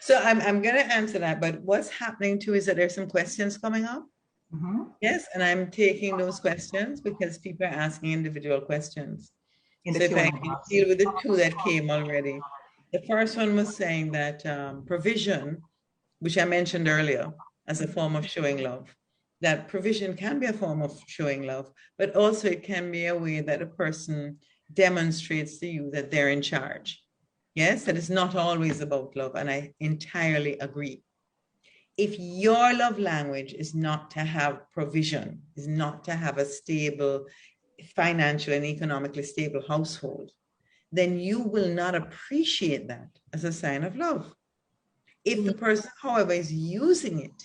So I'm going to answer that, but what's happening too is that there's some questions coming up. Yes, and I'm taking those questions because people are asking individual questions. So if I can deal with the two that came already. The first one was saying that provision, which I mentioned earlier as a form of showing love, that provision can be a form of showing love, but also it can be a way that a person demonstrates to you that they're in charge. Yes, that it's not always about love, and I entirely agree. If your love language is not to have provision, is not to have a stable, financial and economically stable household, then you will not appreciate that as a sign of love. If the person, however, is using it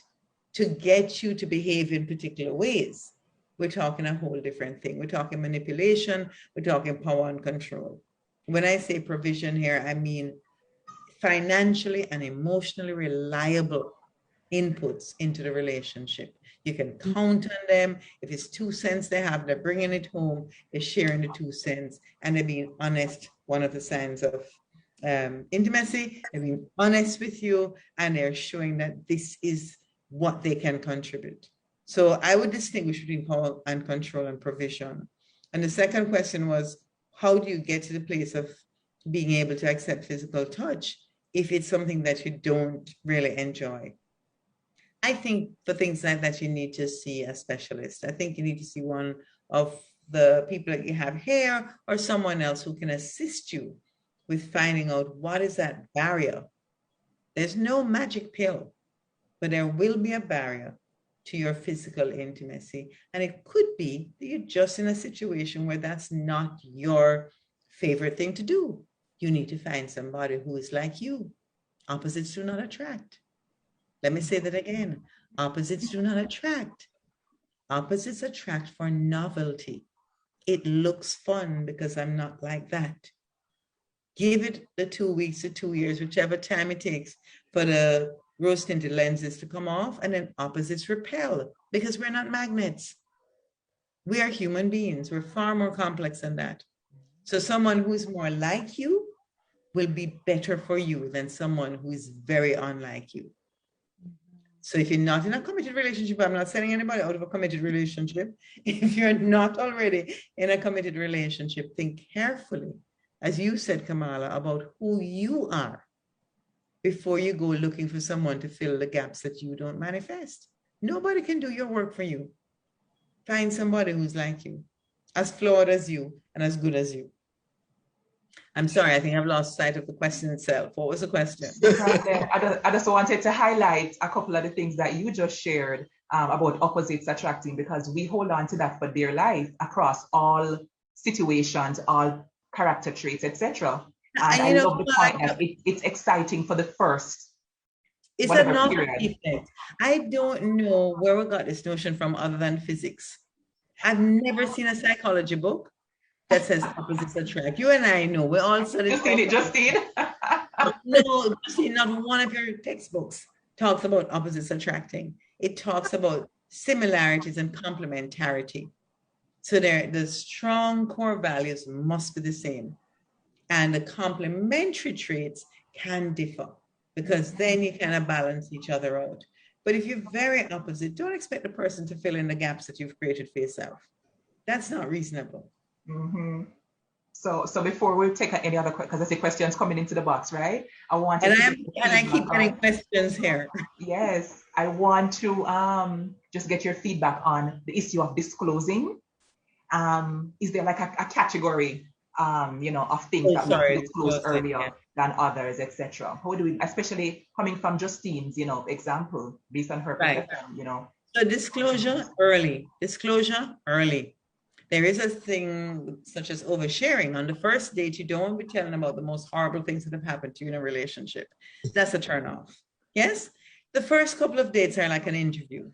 to get you to behave in particular ways, we're talking a whole different thing. We're talking manipulation, we're talking power and control. When I say provision here, I mean financially and emotionally reliable inputs into the relationship. You can count on them. If it's 2 cents they have, they're bringing it home, they're sharing the 2 cents, and they're being honest. One of the signs of intimacy, they're being honest with you, and they're showing that this is what they can contribute. So I would distinguish between power and control and provision. And the second question was, how do you get to the place of being able to accept physical touch if it's something that you don't really enjoy? I think for things like that, you need to see a specialist. I think you need to see one of the people that you have here or someone else who can assist you with finding out what is that barrier. There's no magic pill, but there will be a barrier to your physical intimacy. And it could be that you're just in a situation where that's not your favorite thing to do. You need to find somebody who is like you. Opposites do not attract. Let me say that again. Opposites do not attract. Opposites attract for novelty. It looks fun because I'm not like that. Give it the 2 weeks or 2 years, whichever time it takes for the rose-tinted lenses to come off, and then opposites repel because we're not magnets. We are human beings. We're far more complex than that. So someone who's more like you will be better for you than someone who is very unlike you. So if you're not in a committed relationship, I'm not sending anybody out of a committed relationship. If you're not already in a committed relationship, think carefully, as you said, Kamala, about who you are before you go looking for someone to fill the gaps that you don't manifest. Nobody can do your work for you. Find somebody who's like you, as flawed as you and as good as you. I'm sorry, I think I've lost sight of the question itself. What was the question?
I just wanted to highlight a couple of the things that you just shared about opposites attracting, because we hold on to that for dear life across all situations, all character traits, etc. And I love the point that it's exciting for the first.
It's a novelty effect. I don't know where we got this notion from other than physics. I've never seen a psychology book that says opposites attract. You and I know, we all studied.
Justine.
No, Justine, not one of your textbooks talks about opposites attracting. It talks about similarities and complementarity. So the strong core values must be the same. And the complementary traits can differ, because then you kind of balance each other out. But if you're very opposite, don't expect the person to fill in the gaps that you've created for yourself. That's not reasonable.
Mm-hmm. So before we take any other questions, because I see questions coming into the box, right? I keep getting questions here. Yes, I want to just get your feedback on the issue of disclosing. Is there like a category, of things that we disclose earlier than others, etc.? How do we, especially coming from Justine's, example based on her perception,
So disclosure early. There is a thing such as oversharing. On the first date, you don't want to be telling about the most horrible things that have happened to you in a relationship. That's a turnoff. Yes? The first couple of dates are like an interview.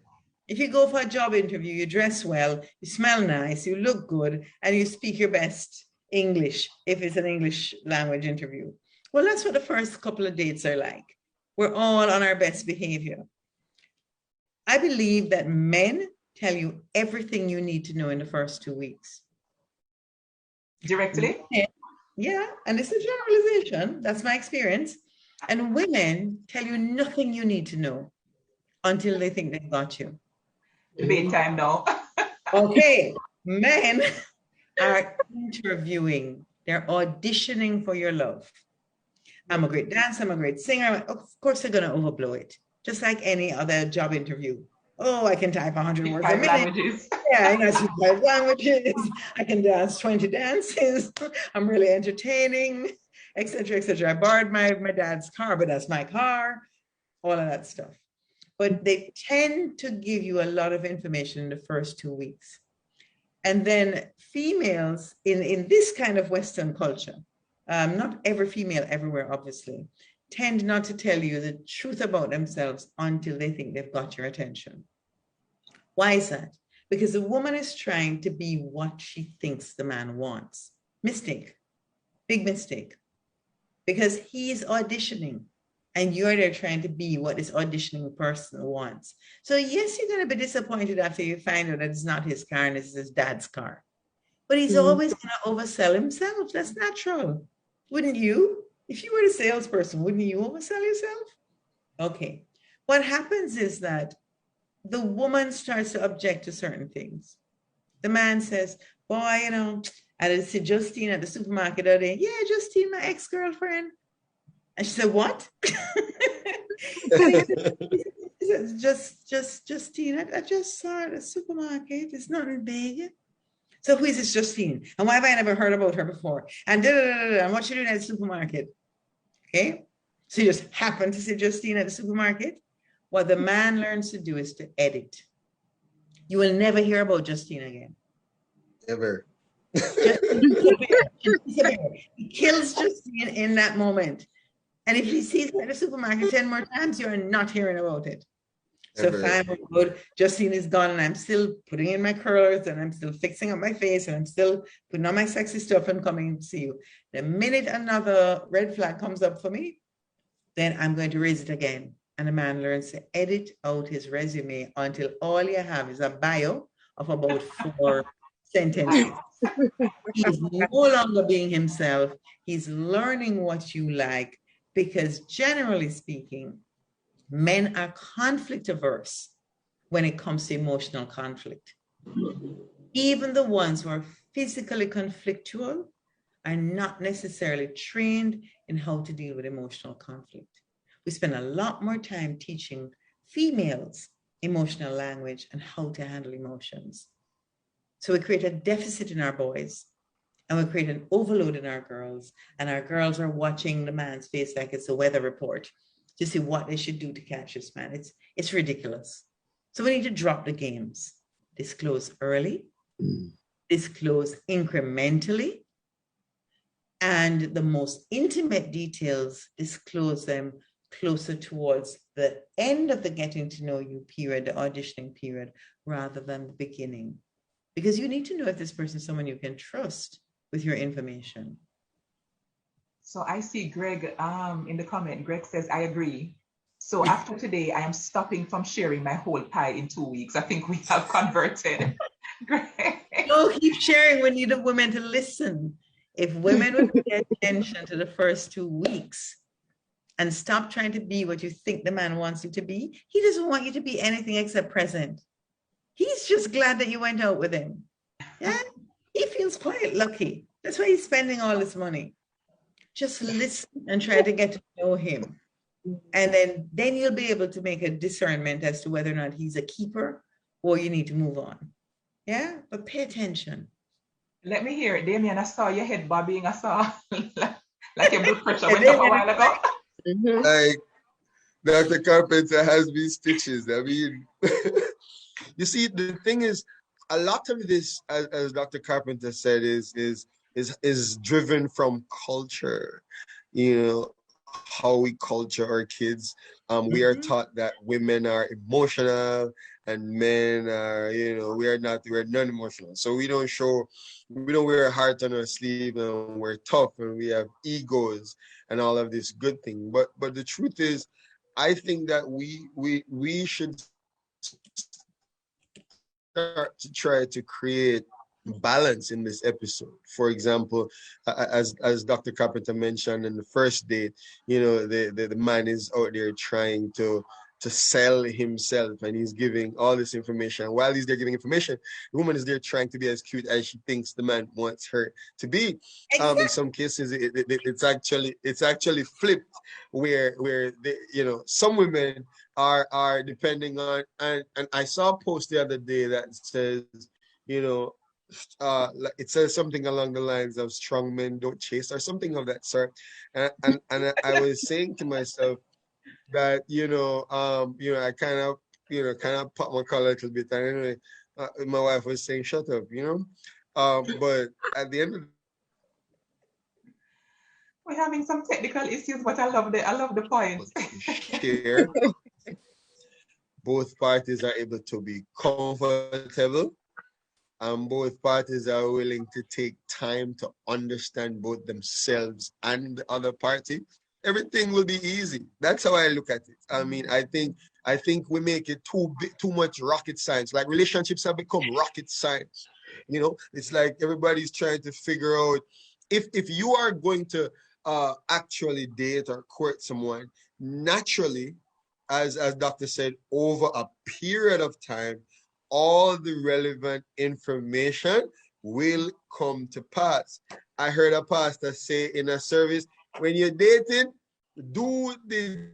If you go for a job interview, you dress well, you smell nice, you look good, and you speak your best English, if it's an English language interview. Well, that's what the first couple of dates are like. We're all on our best behavior. I believe that men tell you everything you need to know in the first 2 weeks.
Directly?
Yeah, and it's a generalization. That's my experience. And women tell you nothing you need to know until they think they've got you.
Debate time now.
Okay, men are interviewing. They're auditioning for your love. I'm a great dancer, I'm a great singer. Of course, they're going to overblow it, just like any other job interview. Oh, I can type 100 words a minute.
Languages.
Yeah, I speak 5 languages. I can dance 20 dances. I'm really entertaining, etc., etc. I borrowed my dad's car, but that's my car. All of that stuff. But they tend to give you a lot of information in the first 2 weeks. And then females in this kind of Western culture, not every female everywhere, obviously, tend not to tell you the truth about themselves until they think they've got your attention. Why is that? Because the woman is trying to be what she thinks the man wants. Mistake. Big mistake. because he's auditioning and you're there trying to be what this auditioning person wants. So yes, you're going to be disappointed after you find out that it's not his car and it's his dad's car. But he's always going to oversell himself. That's natural. Wouldn't you? If you were a salesperson, wouldn't you oversell yourself? Okay. What happens is that the woman starts to object to certain things. The man says, boy, you know, I did see Justine at the supermarket the other day. Yeah, Justine, my ex-girlfriend. And she said, what? Justine, I just saw her at the supermarket. It's nothing big. So who is this Justine? And why have I never heard about her before? And and what she doing at the supermarket? Okay. So you just happen to see Justine at the supermarket. What the man learns to do is to edit. You will never hear about Justine again.
Ever.
He kills Justine in that moment. And if he sees her at the supermarket 10 more times, you're not hearing about it. So if I'm good, Justine is gone and I'm still putting in my curlers and I'm still fixing up my face and I'm still putting on my sexy stuff and coming to see you. The minute another red flag comes up for me, then I'm going to raise it again. And a man learns to edit out his resume until all you have is a bio of about 4 sentences. He's no longer being himself. He's learning what you like, because generally speaking, men are conflict averse when it comes to emotional conflict. Even the ones who are physically conflictual are not necessarily trained in how to deal with emotional conflict. We spend a lot more time teaching females emotional language and how to handle emotions. So we create a deficit in our boys and we create an overload in our girls, and our girls are watching the man's face like it's a weather report to see what they should do to catch this man. It's ridiculous. So we need to drop the games. Disclose early, disclose incrementally, and the most intimate details, disclose them closer towards the end of the getting to know you period, the auditioning period, rather than the beginning. Because you need to know if this person is someone you can trust with your information.
So I see Greg in the comment. Greg says, I agree. So after today, I am stopping from sharing my whole pie in 2 weeks. I think we have converted. Greg.
No, keep sharing. We need the women to listen. If women would pay attention to the first 2 weeks and stop trying to be what you think the man wants you to be, he doesn't want you to be anything except present. He's just glad that you went out with him. Yeah, he feels quite lucky. That's why he's spending all this money. Just listen and try to get to know him. And then you'll be able to make a discernment as to whether or not he's a keeper or you need to move on. Yeah, but pay attention.
Let me hear it, Damien. I saw your head bobbing. I saw like your blood pressure went up a while ago.
Like Dr. Carpenter has me stitches. I mean, you see, the thing is, a lot of this, as Dr. Carpenter said, is driven from culture. You know, how we culture our kids. We are taught that women are emotional and men are, we're non-emotional. So we don't wear a heart on our sleeve, and we're tough and we have egos and all of this good thing. But the truth is, I think that we should start to try to create balance in this episode. For example, as Dr. Carpenter mentioned in the first date, the man is out there trying to sell himself, and he's giving all this information. While he's there giving information, the woman is there trying to be as cute as she thinks the man wants her to be. Exactly. In some cases, it's actually flipped, where some women are depending on, and I saw a post the other day that says, it says something along the lines of strong men don't chase, or something of that sort. And I was saying to myself that, I kind of pop my collar a little bit. And anyway, my wife was saying, shut up, but at the end of
we're having some technical issues, but I love the point.
Share. Both parties are able to be comfortable and both parties are willing to take time to understand both themselves and the other party, everything will be easy. That's how I look at it. I mean, I think we make it too much rocket science. Like relationships have become rocket science. You know, it's like everybody's trying to figure out if you are going to actually date or court someone, naturally, as Dr. said, over a period of time, all the relevant information will come to pass. I heard a pastor say in a service, when you're dating, do the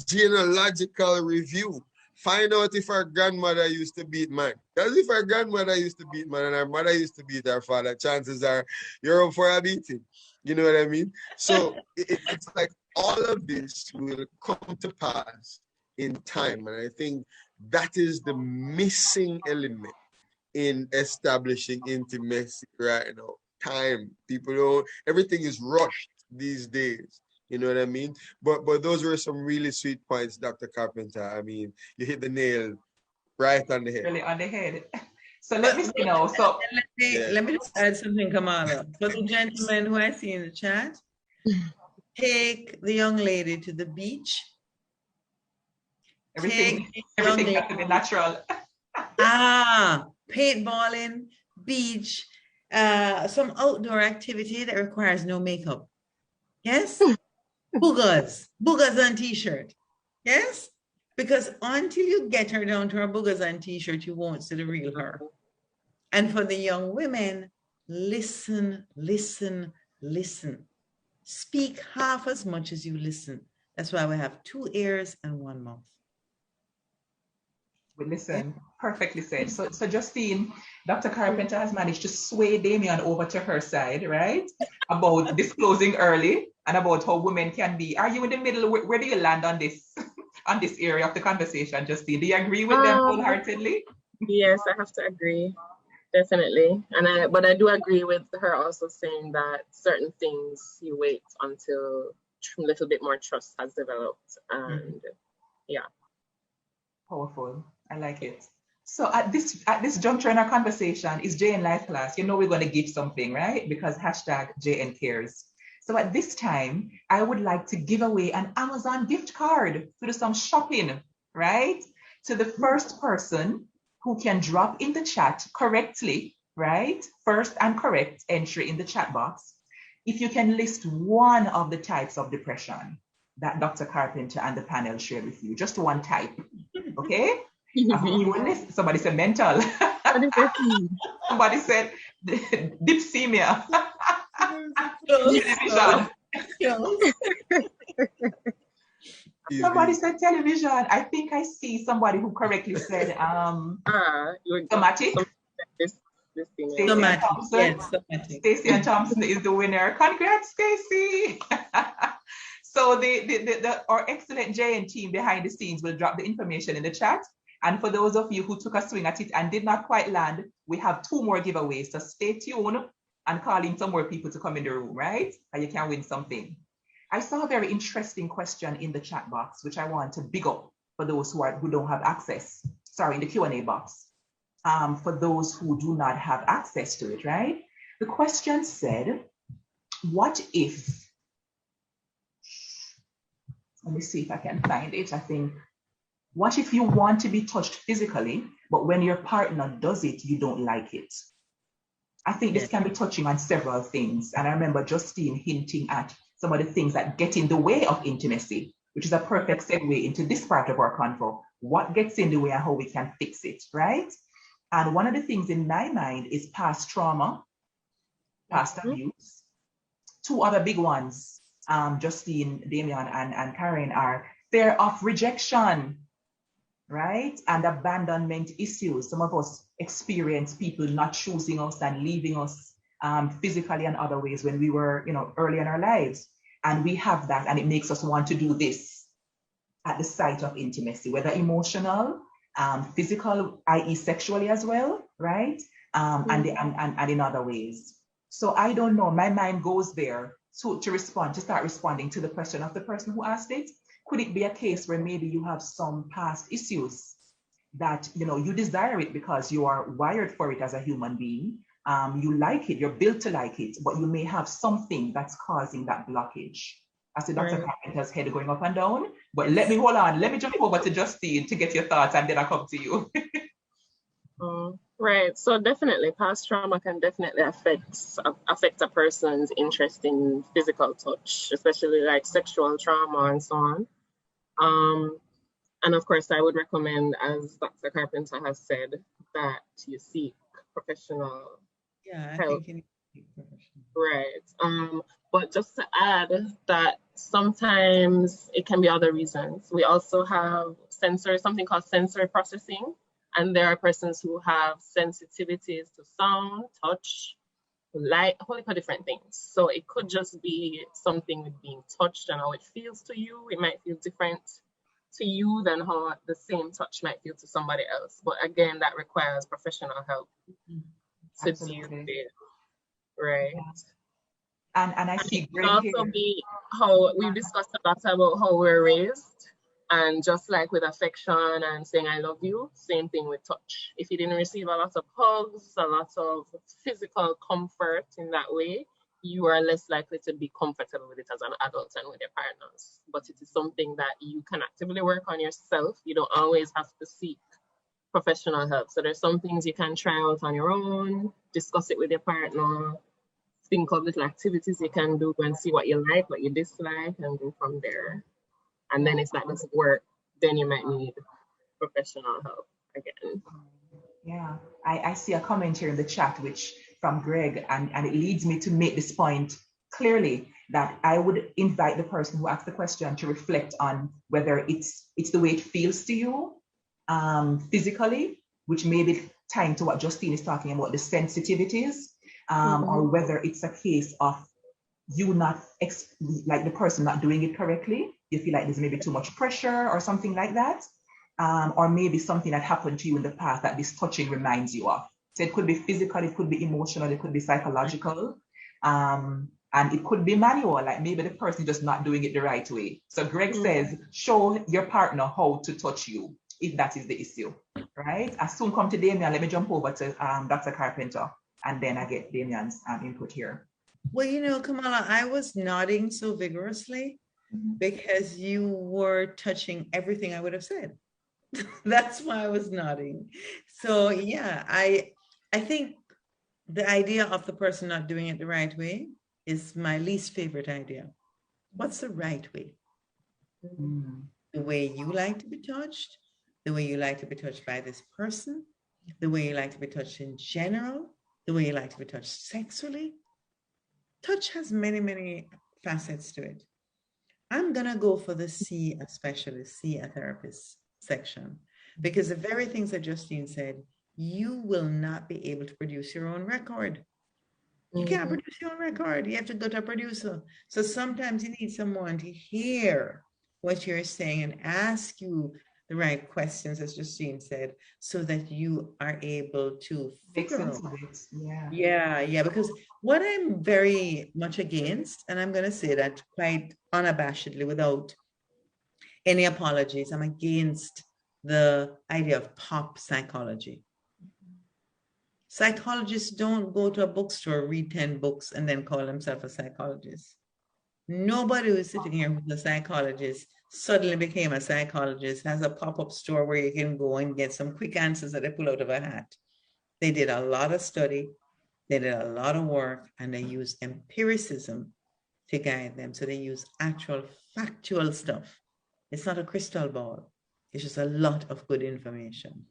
genealogical review. Find out if our grandmother used to beat man. Because if our grandmother used to beat man and our mother used to beat our father, chances are you're up for a beating. You know what I mean? So it's like all of this will come to pass in time. And I think that is the missing element in establishing intimacy right now. Time. People don't, everything is rushed these days. You know what I mean? But those were some really sweet points, Dr. Carpenter. I mean, you hit the nail right on the head.
Really on the head. So let me see now. So
let me just add something, Kamala. For the gentlemen who I see in the chat, take the young lady to the beach.
everything has to be natural.
Paintballing, beach, some outdoor activity that requires no makeup. Yes? Boogers and t-shirt. Yes? Because until you get her down to her boogers and t-shirt, you won't see the real her. And for the young women, listen. Speak half as much as you listen. That's why we have 2 ears and 1 mouth.
We listen. Perfectly said. So Justine, Dr. Carpenter has managed to sway Damien over to her side, right? About disclosing early and about how women can be. Are you in the middle? Where do you land on this on this area of the conversation, Justine? Do you agree with them wholeheartedly?
Yes, I have to agree. Definitely. But I do agree with her also saying that certain things you wait until a little bit more trust has developed. And yeah.
Powerful. I like it. So at this juncture in our conversation is JN Life Class. You know we're going to give something, right? Because hashtag JN Cares. So at this time, I would like to give away an Amazon gift card to do some shopping, right? To the first person who can drop in the chat correctly, right? First and correct entry in the chat box. If you can list one of the types of depression that Dr. Carpenter and the panel shared with you, just one type, okay? Somebody said mental. Somebody said dipsemia. Television. Somebody said television. I think I see somebody who correctly said somatic. Stacey and Thompson is the winner. Congrats, Stacey. So our excellent JN team behind the scenes will drop the information in the chat. And for those of you who took a swing at it and did not quite land, we have 2 more giveaways. So stay tuned and call in some more people to come in the room, right? And you can win something. I saw a very interesting question in the chat box, which I want to big up for those who don't have access. Sorry, in the Q&A box. For those who do not have access to it, right? The question said, what if, let me see if I can find it. I think, what if you want to be touched physically, but when your partner does it, you don't like it? I think this can be touching on several things. And I remember Justine hinting at some of the things that get in the way of intimacy, which is a perfect segue into this part of our convo. What gets in the way and how we can fix it, right? And one of the things in my mind is past trauma, past abuse. 2 other big ones, Justine, Damien, and Karen, are fear of rejection, right? And abandonment issues. Some of us experience people not choosing us and leaving us physically and other ways when we were, early in our lives. And we have that, and it makes us want to do this at the site of intimacy, whether emotional, physical, i.e. sexually as well, right? And in other ways. So I don't know, my mind goes there to start responding to the question of the person who asked it. Could it be a case where maybe you have some past issues that, you know, you desire it because you are wired for it as a human being. You like it, you're built to like it, but you may have something that's causing that blockage. I see Dr. Carpenter's head going up and down, but let me hold on. Let me jump over to Justine to get your thoughts, and then I'll come to you.
Right. So definitely, past trauma can definitely affect a person's interest in physical touch, especially like sexual trauma and so on. And of course, I would recommend, as Dr. Carpenter has said, that you seek professional help. Right. But just to add that sometimes it can be other reasons. We also have something called sensory processing. And there are persons who have sensitivities to sound, touch, light, a whole heap of different things. So it could just be something with being touched and how it feels to you. It might feel different to you than how the same touch might feel to somebody else. But again, that requires professional help to deal with it. Right.
Yeah. And I see
it can also be how we've discussed a lot about how we're raised. And just like with affection and saying I love you, same thing with touch. If you didn't receive a lot of hugs, a lot of physical comfort in that way, you are less likely to be comfortable with it as an adult and with your partners. But it is something that you can actively work on yourself. You don't always have to seek professional help. So there's some things you can try out on your own, discuss it with your partner, think of little activities you can do and see what you like, what you dislike, and go from there. And then if that doesn't work, then you might need professional help again.
Yeah, I see a comment here in the chat, which from Greg, and it leads me to make this point clearly, that I would invite the person who asked the question to reflect on whether it's the way it feels to you physically, which may be tying to what Justine is talking about, the sensitivities, or whether it's a case of you not, like the person not doing it correctly. You feel like there's maybe too much pressure or something like that. Or maybe something that happened to you in the past that this touching reminds you of. So it could be physical, it could be emotional, it could be psychological, and it could be manual, like maybe the person is just not doing it the right way. So Greg says, show your partner how to touch you, if that is the issue, right? I soon come to Damian. Let me jump over to Dr. Carpenter, and then I get Damian's input here.
Well, you know, Kamala, I was nodding so vigorously because you were touching everything I would have said. That's why I was nodding. So yeah, I think the idea of the person not doing it the right way is my least favorite idea. What's the right way? The way you like to be touched, the way you like to be touched by this person, the way you like to be touched in general, the way you like to be touched sexually. Touch has many, many facets to it. I'm going to go for the see a specialist, see a therapist section, because the very things that Justine said, you will not be able to produce your own record. You can't produce your own record. You have to go to a producer. So sometimes you need someone to hear what you're saying and ask you the right questions, as Justine said, so that you are able to figure out. Yeah, because what I'm very much against, and I'm going to say that quite unabashedly without any apologies, I'm against the idea of pop psychology. Psychologists don't go to a bookstore, read 10 books, and then call themselves a psychologist. Nobody who's sitting here who's a psychologist suddenly became a psychologist, has a pop-up store where you can go and get some quick answers that they pull out of a hat. They did a lot of study, they did a lot of work, and they use empiricism to guide them. So they use actual factual stuff. It's not a crystal ball. It's just a lot of good information.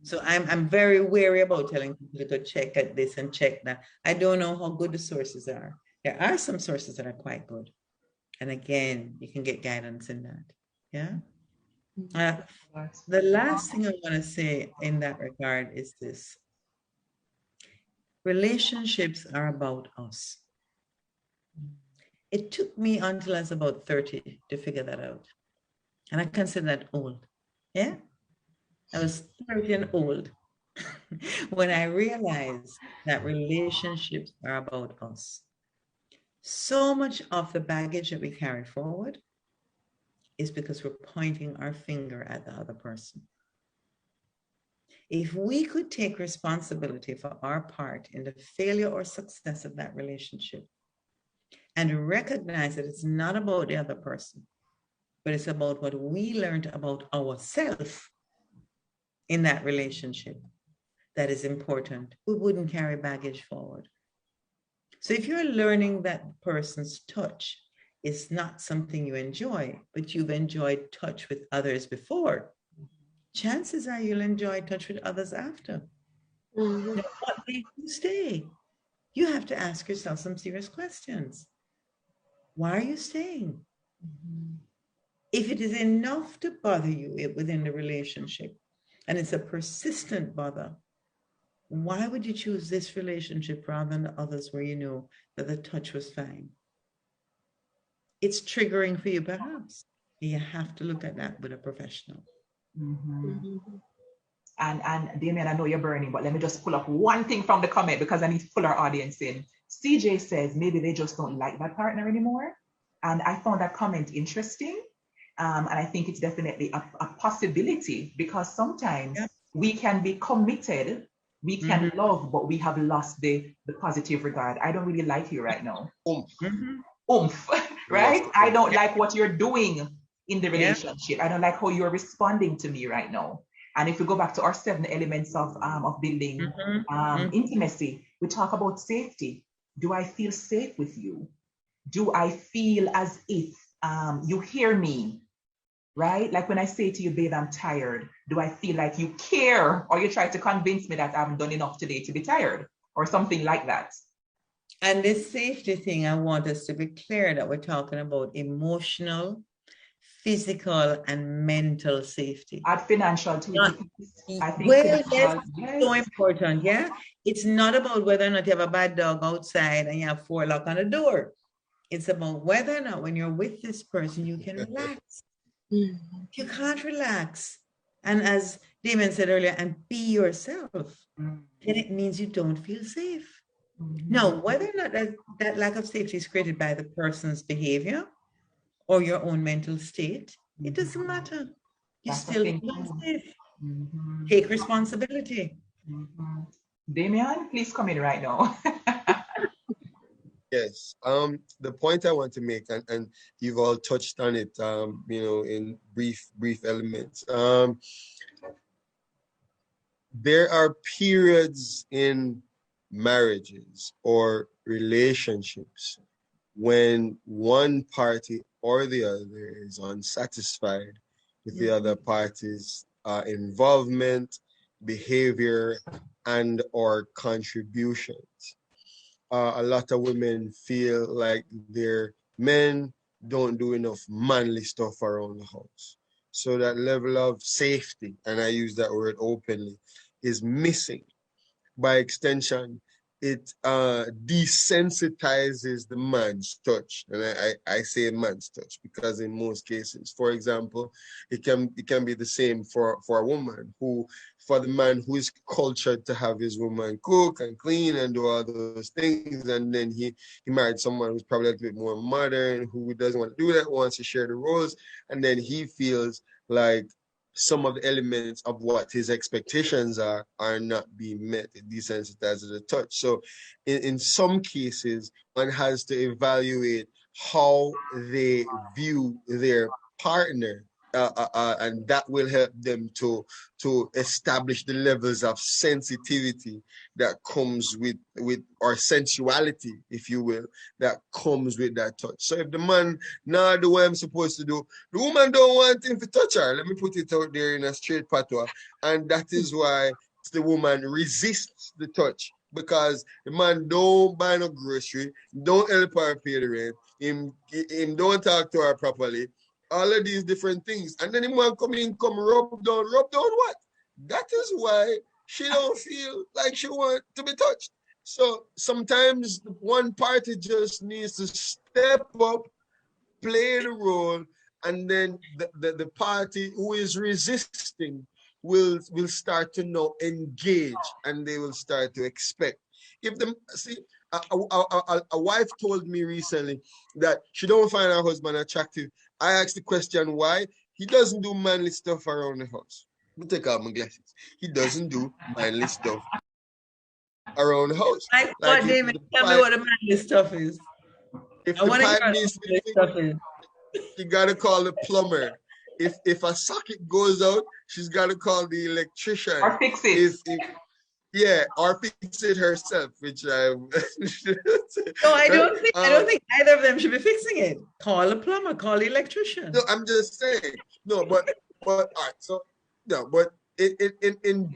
So I'm very wary about telling people to go check at this and check that. I don't know how good the sources are. There are some sources that are quite good. And again, you can get guidance in that. Yeah. The last thing I want to say in that regard is this. Relationships are about us. It took me until I was about 30 to figure that out. And I consider that old. Yeah. I was 30 and old when I realized that relationships are about us. So much of the baggage that we carry forward is because we're pointing our finger at the other person. If we could take responsibility for our part in the failure or success of that relationship and recognize that it's not about the other person, but it's about what we learned about ourselves in that relationship that is important, we wouldn't carry baggage forward. So if you're learning that person's touch is not something you enjoy, but you've enjoyed touch with others before, chances are you'll enjoy touch with others after. Now, what makes you stay? You have to ask yourself some serious questions. Why are you staying? If it is enough to bother you within the relationship, and it's a persistent bother, why would you choose this relationship rather than the others where you know that the touch was fine? It's triggering for you, perhaps. You have to look at that with a professional.
And Damien, I know you're burning, but let me just pull up one thing from the comment because I need to pull our audience in. CJ says maybe they just don't like that partner anymore. And I found that comment interesting. And I think it's definitely a possibility because sometimes we can be committed, we can love, but we have lost the positive regard. I don't really like you right now. Oomph, right? I don't like what you're doing in the relationship. I don't like how you're responding to me right now. And if we go back to our 7 elements of building intimacy, we talk about safety. Do I feel safe with you? Do I feel as if you hear me? Right? Like when I say to you, babe, I'm tired, do I feel like you care or you try to convince me that I haven't done enough today to be tired or something like that?
And this safety thing, I want us to be clear that we're talking about emotional, physical, and mental safety.
Add financial too. I think
yes, so important, yeah? It's not about whether or not you have a bad dog outside and you have 4 locks on the door. It's about whether or not when you're with this person, you can relax. You can't relax. And as Damien said earlier, and be yourself, then it means you don't feel safe. Now, whether or not that lack of safety is created by the person's behavior or your own mental state, it doesn't matter. You still feel safe. Take responsibility.
Damien, please come in right now.
Yes. The point I want to make, and you've all touched on it, in brief elements. There are periods in marriages or relationships when one party or the other is unsatisfied with the other party's involvement, behavior, and or contributions. A lot of women feel like their men don't do enough manly stuff around the house. So that level of safety, and I use that word openly, is missing. By extension, it desensitizes the man's touch. And I say man's touch because in most cases, for example, it can be the same for a woman for the man who is cultured to have his woman cook and clean and do all those things. And then he married someone who's probably a little bit more modern, who doesn't want to do that, wants to share the roles. And then he feels like some of the elements of what his expectations are not being met. It desensitizes the touch. So in some cases, one has to evaluate how they view their partner, and that will help them to establish the levels of sensitivity that comes with or sensuality, if you will, that comes with that touch. So if the man not do what I'm supposed to do, the woman don't want him to touch her. Let me put it out there in a straight patois. And that is why the woman resists the touch, because the man don't buy no grocery, don't help her pay the rent, him don't talk to her properly, all of these different things. And then the man come rub down what? That is why she don't feel like she want to be touched. So sometimes one party just needs to step up, play the role, and then the party who is resisting will start to now engage, and they will start to expect. If them see, a wife told me recently that she don't find her husband attractive. I asked the question why. He doesn't do manly stuff around the house. me take off my glasses. He doesn't do mindless stuff around the house.
Like
Like
what, Damon? Tell me what the mindless stuff is.
if
I
the
want to hear
pipe
what
needs
the mindless
fixing,
stuff is.
she gotta call the plumber. If a socket goes out, she's gotta call the electrician.
Or fix it.
Yeah, or fix it herself, which I.
No, I don't think either of them should be fixing it. Call a plumber, call the electrician.
No, I'm just saying. No, but all right. So no, but in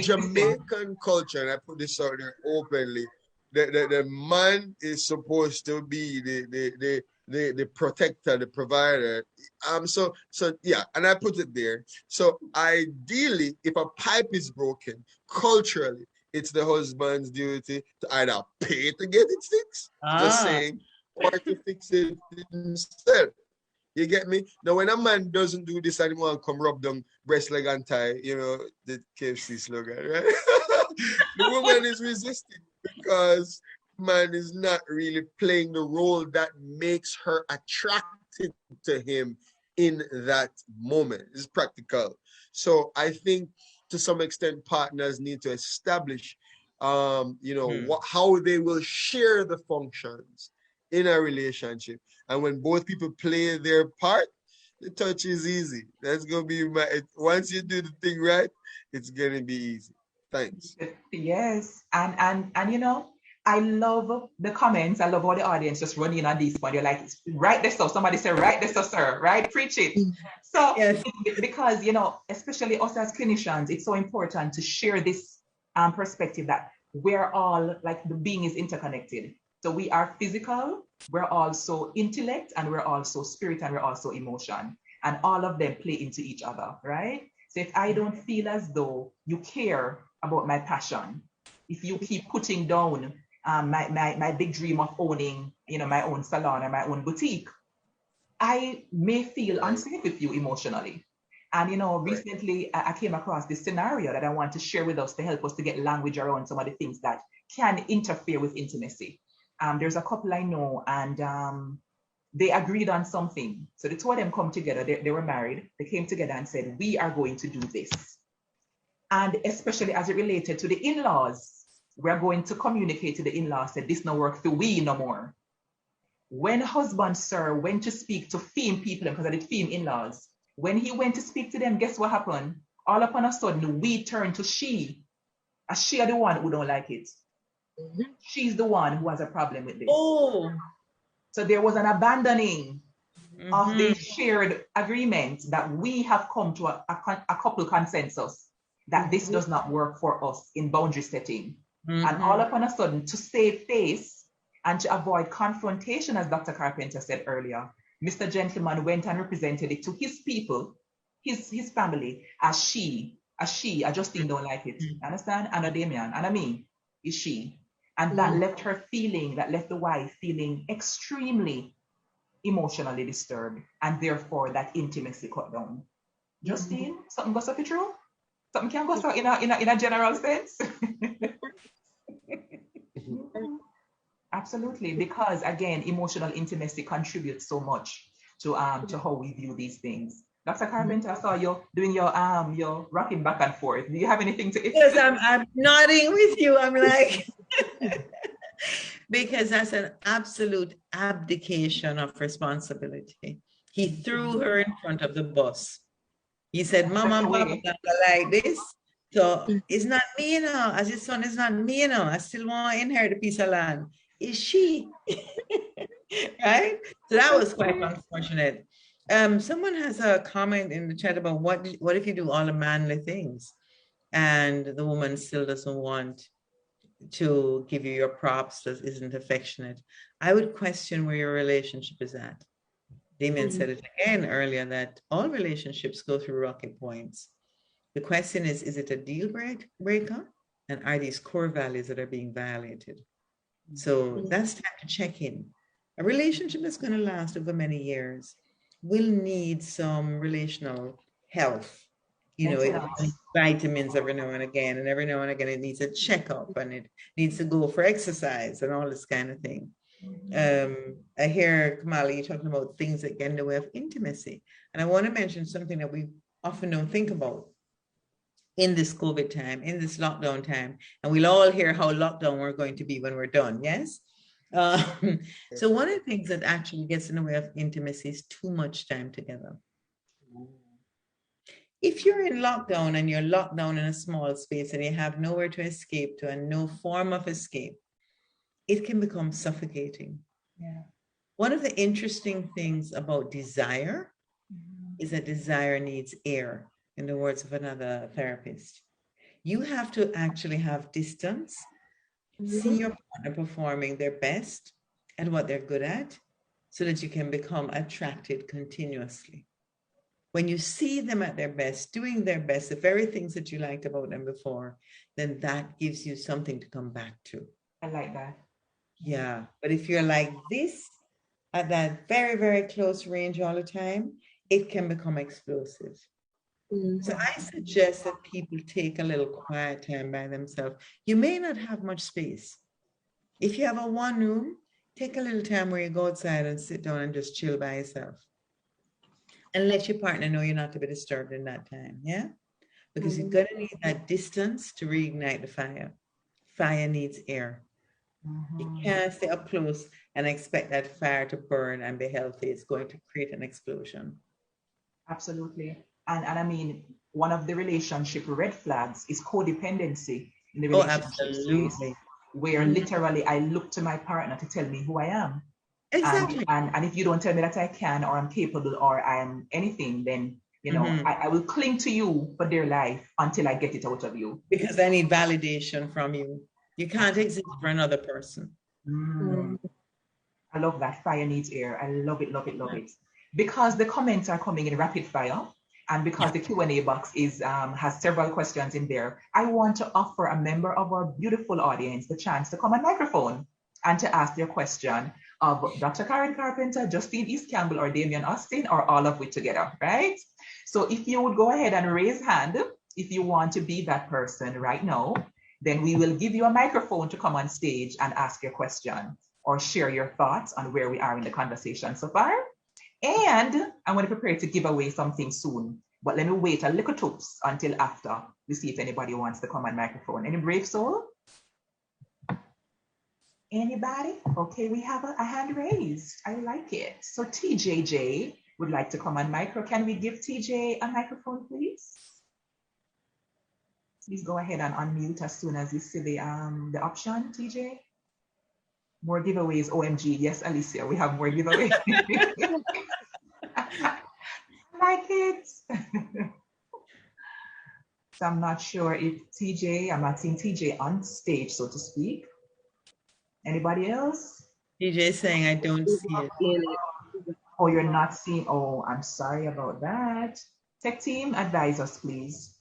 Jamaican culture, and I put this out there openly, the man is supposed to be the protector, the provider. So yeah, and I put it there. So ideally, if a pipe is broken, culturally, it's the husband's duty to either pay to get it fixed, just saying, or to fix it himself. You get me? Now, when a man doesn't do this anymore, come rub down breast, leg, and thigh, you know, the KFC slogan, right? The woman is resisting because man is not really playing the role that makes her attracted to him in that moment. It's practical. So I think to some extent partners need to establish how they will share the functions in a relationship. And when both people play their part, the touch is easy. That's gonna be once you do the thing right, it's gonna be easy. Thanks.
Yes. And you know, I love the comments. I love all the audience just running on this one. You're like, write this up. Somebody say, write this up, sir, right? Preach it. So yes. Because, you know, especially us as clinicians, it's so important to share this perspective that we're all, like, the being is interconnected. So we are physical, we're also intellect, and we're also spirit, and we're also emotion. And all of them play into each other, right? So if I don't feel as though you care about my passion, if you keep putting down my big dream of owning, you know, my own salon or my own boutique, I may feel unsafe with you emotionally. And, you know, recently I came across this scenario that I want to share with us to help us to get language around some of the things that can interfere with intimacy. There's a couple I know, and they agreed on something. So the two of them come together, they were married, they came together and said, we are going to do this. And especially as it related to the in-laws, we're going to communicate to the in-laws that this no work for we no more. When husband, sir, went to speak to femme people, because of the femme in-laws, when he went to speak to them, guess what happened? All upon a sudden, we turned to she, as she are the one who don't like it. Mm-hmm. She's the one who has a problem with this.
Oh.
So there was an abandoning of the shared agreement that we have come to a couple consensus that this does not work for us in boundary setting. And all upon a sudden, to save face and to avoid confrontation, as Dr. Carpenter said earlier, Mr. Gentleman went and represented it to his people, his family, as she, Justine don't like it. Understand? Anna Damian, Anna me, is she. And that left the wife feeling extremely emotionally disturbed, and therefore that intimacy cut down. Justine, something goes up the true? Something can go so in a general sense? Absolutely, because again, emotional intimacy contributes so much to how we view these things. Dr. Carpenter, I saw you doing your rocking back and forth. Do you have anything to?
Yes, I'm nodding with you. I'm like, because that's an absolute abdication of responsibility. He threw her in front of the bus. He said, Mama and Papa like this. So it's not me, you know. As his son, it's not me, you know. I still want to inherit a piece of land. It's she. Right? So that was quite unfortunate. Someone has a comment in the chat about what if you do all the manly things and the woman still doesn't want to give you your props, that isn't affectionate. I would question where your relationship is at. Damien said it again earlier that all relationships go through rocky points. The question is it a deal breaker? And are these core values that are being violated? So that's time to check in. A relationship that's going to last over many years will need some relational health. You know, it needs vitamins every now and again, and every now and again it needs a checkup, and it needs to go for exercise and all this kind of thing. I hear, Kamala, you talking about things that get in the way of intimacy. And I want to mention something that we often don't think about. in this COVID time, in this lockdown time, and we'll all hear how lockdown we're going to be when we're done, yes? So one of the things that actually gets in the way of intimacy is too much time together. If you're in lockdown and you're locked down in a small space and you have nowhere to escape to and no form of escape, it can become suffocating.
Yeah.
One of the interesting things about desire is that desire needs air, in the words of another therapist. You have to actually have distance, see your partner performing their best at what they're good at, so that you can become attracted continuously. When you see them at their best, doing their best, the very things that you liked about them before, then that gives you something to come back to.
I like that.
Yeah, but if you're like this, at that very, very close range all the time, it can become explosive. So I suggest that people take a little quiet time by themselves. You may not have much space. If you have a one room, take a little time where you go outside and sit down and just chill by yourself. And let your partner know you're not to be disturbed in that time, yeah? Because you're going to need that distance to reignite the fire. Fire needs air. You can't stay up close and expect that fire to burn and be healthy. It's going to create an explosion.
Absolutely. And I mean, one of the relationship red flags is codependency in the relationship space, where literally I look to my partner to tell me who I am.
Exactly.
And if you don't tell me that I can, or I'm capable, or I am anything, then, you know, I will cling to you for dear life until I get it out of you.
Because I need validation from you. You can't exist for another person.
I love that. Fire needs air. I love it, love it, love it. Because the comments are coming in rapid fire, and because the Q&A box is has several questions in there, I want to offer a member of our beautiful audience the chance to come on microphone and to ask their question of Dr. Karen Carpenter, Justine East Campbell, or Damian Austin, or all of it together, right? So if you would go ahead and raise hand, if you want to be that person right now, then we will give you a microphone to come on stage and ask your question or share your thoughts on where we are in the conversation so far. And I'm going to prepare to give away something soon, but let me wait a little tips until after we see if anybody wants to come on microphone. Any brave soul? Anybody? Okay, we have a hand raised. I like it. So TJJ would like to come on micro. Can we give TJ a microphone, please? Please go ahead and unmute as soon as you see the option, TJ. More giveaways, OMG. Yes, Alicia, we have more giveaways. I like it. So I'm not sure if I'm not seeing TJ on stage, so to speak. Anybody else?
TJ saying, I don't see it.
Oh, you're not seeing, oh, I'm sorry about that. Tech team, advise us, please.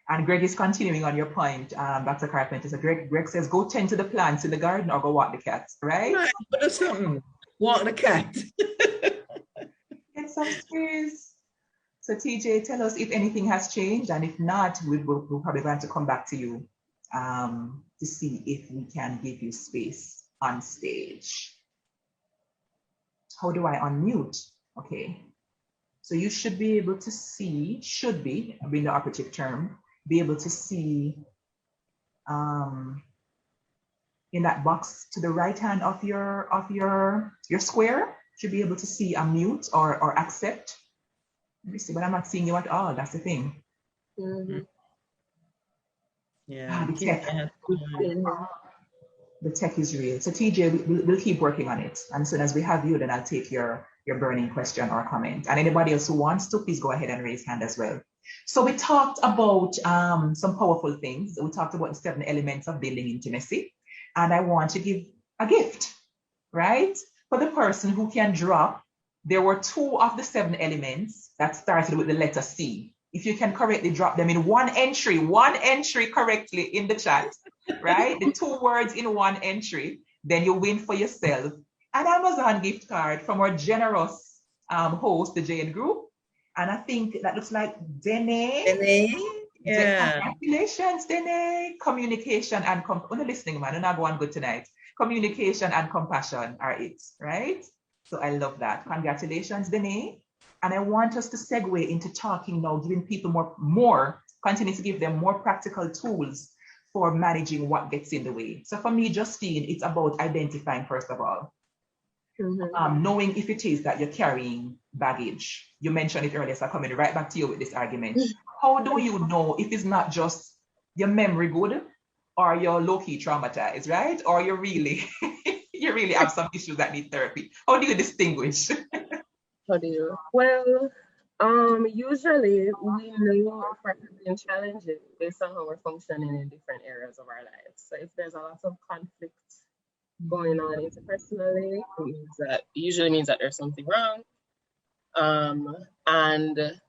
And Greg is continuing on your point, Dr. Carpenter. So Greg says, go tend to the plants in the garden or go walk the cat, right?
Right, but something. Walk the cat.
Get some space. So TJ, tell us if anything has changed, and if not, we're probably going to come back to you to see if we can give you space on stage. How do I unmute? Okay. So you should be able to see, should be, I mean the operative term, be able to see in that box to the right hand of your square, should be able to see a mute or accept. Let me see, but I'm not seeing you at all. That's the thing.
Yeah.
The tech is real. So TJ, we'll keep working on it. And as soon as we have you, then I'll take your burning question or comment. And anybody else who wants to, please go ahead and raise hand as well. So we talked about some powerful things. We talked about the 7 elements of building intimacy. And I want to give a gift, right? For the person who can drop, there were 2 of the 7 elements that started with the letter C. If you can correctly drop them in one entry correctly in the chat, right? The 2 words in one entry, then you win for yourself an Amazon gift card from our generous host, the JN Group. And I think that looks like Dene.
Dene? Yeah.
Congratulations, Dene. Communication and only listening, man. I'm not going good tonight. Communication and compassion are it, right? So I love that. Congratulations, Dene. And I want us to segue into talking now, giving people continue to give them more practical tools for managing what gets in the way. So for me, Justine, it's about identifying, first of all, knowing if it is that you're carrying baggage. You mentioned it earlier, so I'm coming right back to you with this argument. How do you know if it's not just your memory good or you're low-key traumatized, right? Or you really have some issues that need therapy? How do you distinguish?
Well, usually we know if we're having challenges based on how we're functioning in different areas of our lives. So if there's a lot of conflict going on interpersonally, it usually means that there's something wrong. And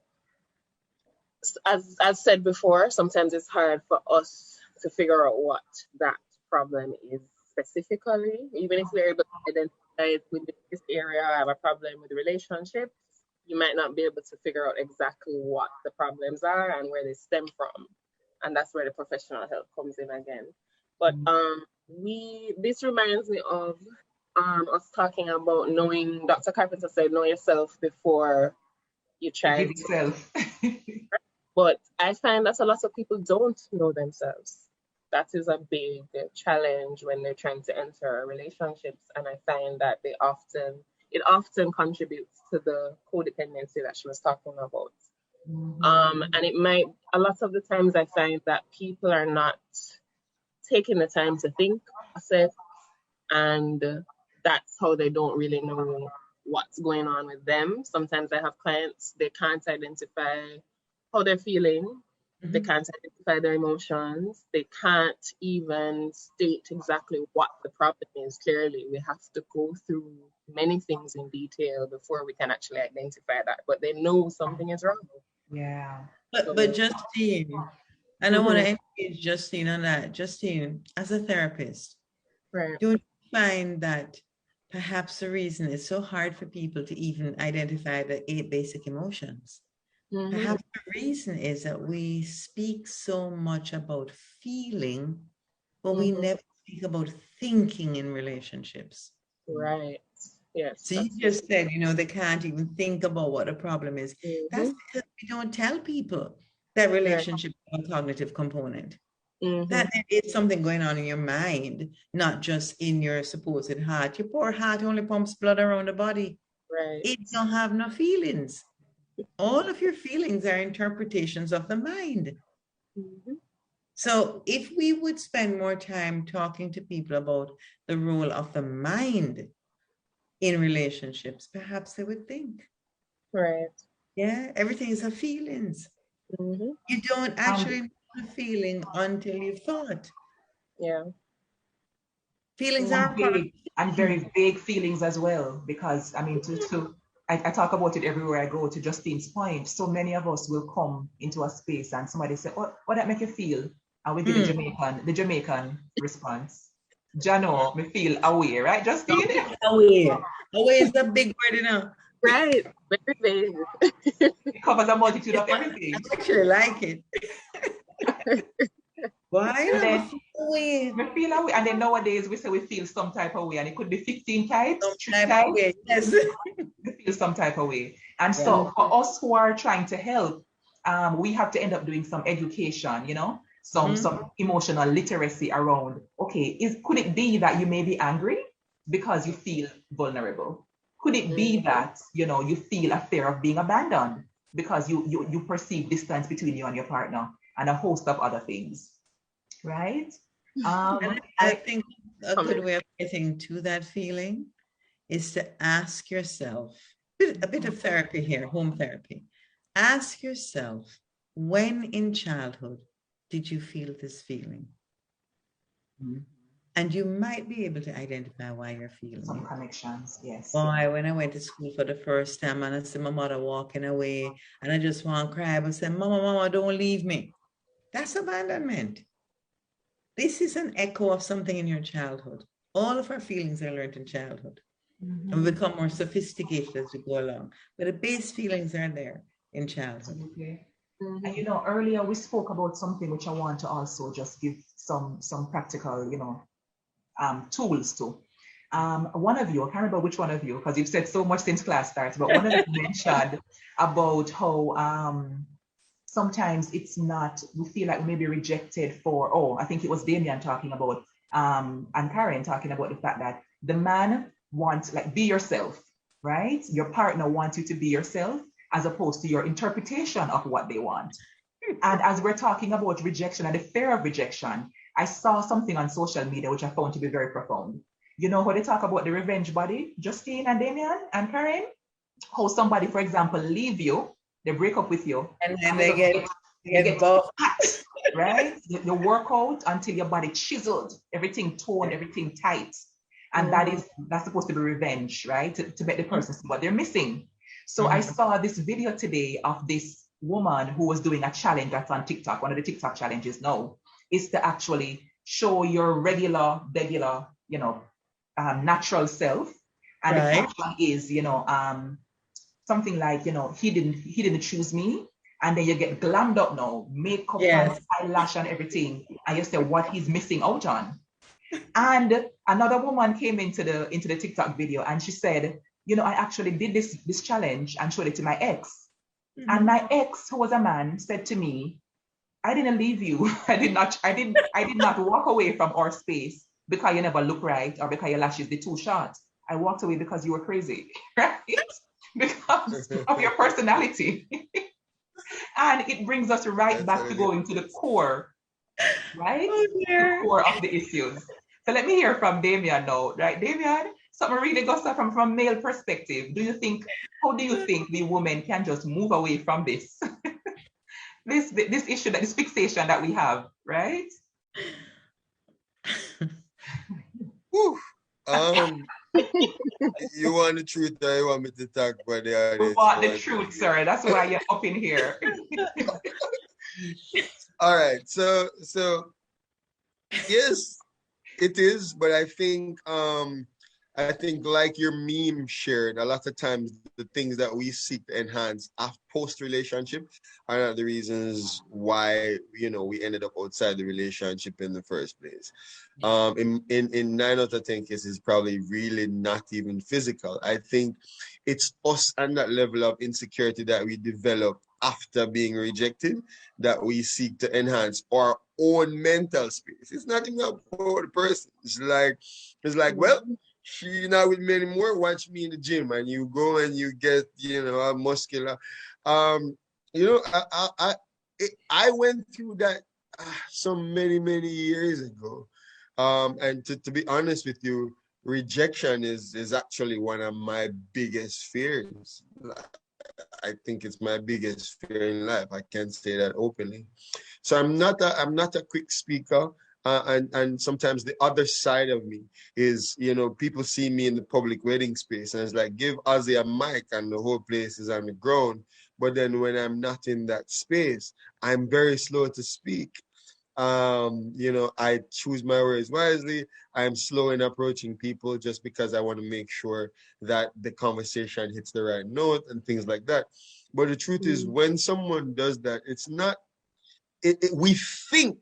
as said before, sometimes it's hard for us to figure out what that problem is specifically. Even if we're able to identify it within this area, I have a problem with relationships, you might not be able to figure out exactly what the problems are and where they stem from. And that's where the professional help comes in again. But this reminds me of us talking about knowing, Dr. Carpenter said, know yourself before you try
Give yourself.
But I find that a lot of people don't know themselves. That is a big challenge when they're trying to enter relationships. And I find that it often contributes to the codependency that she was talking about. And a lot of the times I find that people are not taking the time to think, assess, and that's how they don't really know what's going on with them. Sometimes I have clients, they can't identify how they're feeling. They can't identify their emotions. They can't even state exactly what the problem is clearly. We have to go through many things in detail before we can actually identify that. But they know something is wrong.
Yeah.
But Justine, and I want to engage Justine on that. Justine, as a therapist, don't you find that perhaps the reason it's so hard for people to even identify the 8 basic emotions? Perhaps the reason is that we speak so much about feeling, but we never speak about thinking in relationships.
Right. Yes.
So you just said, they can't even think about what a problem is. That's because we don't tell people that relationships have a cognitive component. That there is something going on in your mind, not just in your supposed heart. Your poor heart only pumps blood around the body.
Right.
It don't have no feelings. All of your feelings are interpretations of the mind. So if we would spend more time talking to people about the role of the mind in relationships, perhaps they would think.
Right.
Yeah, everything is a feelings. You don't actually know a feeling until you've thought.
Yeah.
Feelings are
big, and very vague feelings as well, because I mean, I talk about it everywhere I go. To Justine's point, so many of us will come into a space and somebody say, "What that make you feel?" And we give the Jamaican response. Jano, me feel away, right, Justine?
Away is a big word,
Right, very big.
It covers a multitude of everything.
I actually like it. Why?
We feel away. And then nowadays we say we feel some type of way, and it could be 15 types,
Yes.
We feel some type of way. And so for us who are trying to help, we have to end up doing some education, some emotional literacy around, okay, could it be that you may be angry because you feel vulnerable? Could it be that, you feel a fear of being abandoned because you perceive distance between you and your partner, and a host of other things, right?
I think a good way of getting to that feeling is to ask yourself, a bit of therapy here, home therapy. Ask yourself, when in childhood did you feel this feeling? And you might be able to identify why you're feeling
some
it.
Connections, yes.
Boy, when I went to school for the first time and I see my mother walking away and I just want to cry, I say, Mama, don't leave me. That's abandonment. This is an echo of something in your childhood. All of our feelings are learned in childhood. And we become more sophisticated as we go along. But the base feelings are there in childhood.
Absolutely. And earlier we spoke about something which I want to also just give some practical, tools to. one of you, I can't remember which one of you, because you've said so much since class starts, but one of you mentioned about how sometimes it's not, we feel like we may be rejected for, oh, I think it was Damian talking about, and Karen talking about the fact that the man wants, like, be yourself, right? Your partner wants you to be yourself as opposed to your interpretation of what they want. And as we're talking about rejection and the fear of rejection, I saw something on social media which I found to be very profound. You know how they talk about the revenge body, Justine and Damian and Karen? How somebody, for example, leave you, they break up with you,
and then they get buff,
right? You work out until your body chiseled, everything toned, everything tight. And that's supposed to be revenge, right? To make the person see what they're missing. So I saw this video today of this woman who was doing a challenge that's on TikTok. One of the TikTok challenges now is to actually show your regular, you know, natural self. And the caption is, you know, something like, you know, he didn't choose me. And then you get glammed up now, makeup and eyelash and everything. And you say what he's missing out on. And another woman came into the TikTok video and she said, you know, I actually did this challenge and showed it to my ex. And my ex, who was a man, said to me, I didn't leave you. I did not walk away from our space because you never look right or because your lashes are too short. I walked away because you were crazy, right? Because of your personality. And it brings us right back to going to the core, right? The core of the issues. So let me hear from Damian now, right? Damian, something really goes up from male perspective. How do you think the woman can just move away from this? this issue, this fixation that we have, right?
You want the truth or you want me to talk about the audience?
We want the truth, sir. That's why you're up in here.
All right. So yes, it is, but I think like your meme shared, a lot of times the things that we seek to enhance post-relationship are not the reasons why, you know, we ended up outside the relationship in the first place. In 9 out of 10 cases, probably really not even physical. I think it's us and that level of insecurity that we develop after being rejected that we seek to enhance our own mental space. It's not even about the person. It's like, well, she not with me anymore, watch me in the gym, and you go and you get, you know, a muscular. You know, I went through that so many years ago. And to be honest with you, rejection is actually one of my biggest fears. I think it's my biggest fear in life. I can't say that openly. So I'm not a quick speaker. And sometimes the other side of me is, you know, people see me in the public wedding space and it's like, give Ozzy a mic and the whole place is on the ground. But then when I'm not in that space, I'm very slow to speak. You know, I choose my words wisely. I'm slow in approaching people just because I want to make sure that the conversation hits the right note and things like that. But the truth is, when someone does that, it's not, we think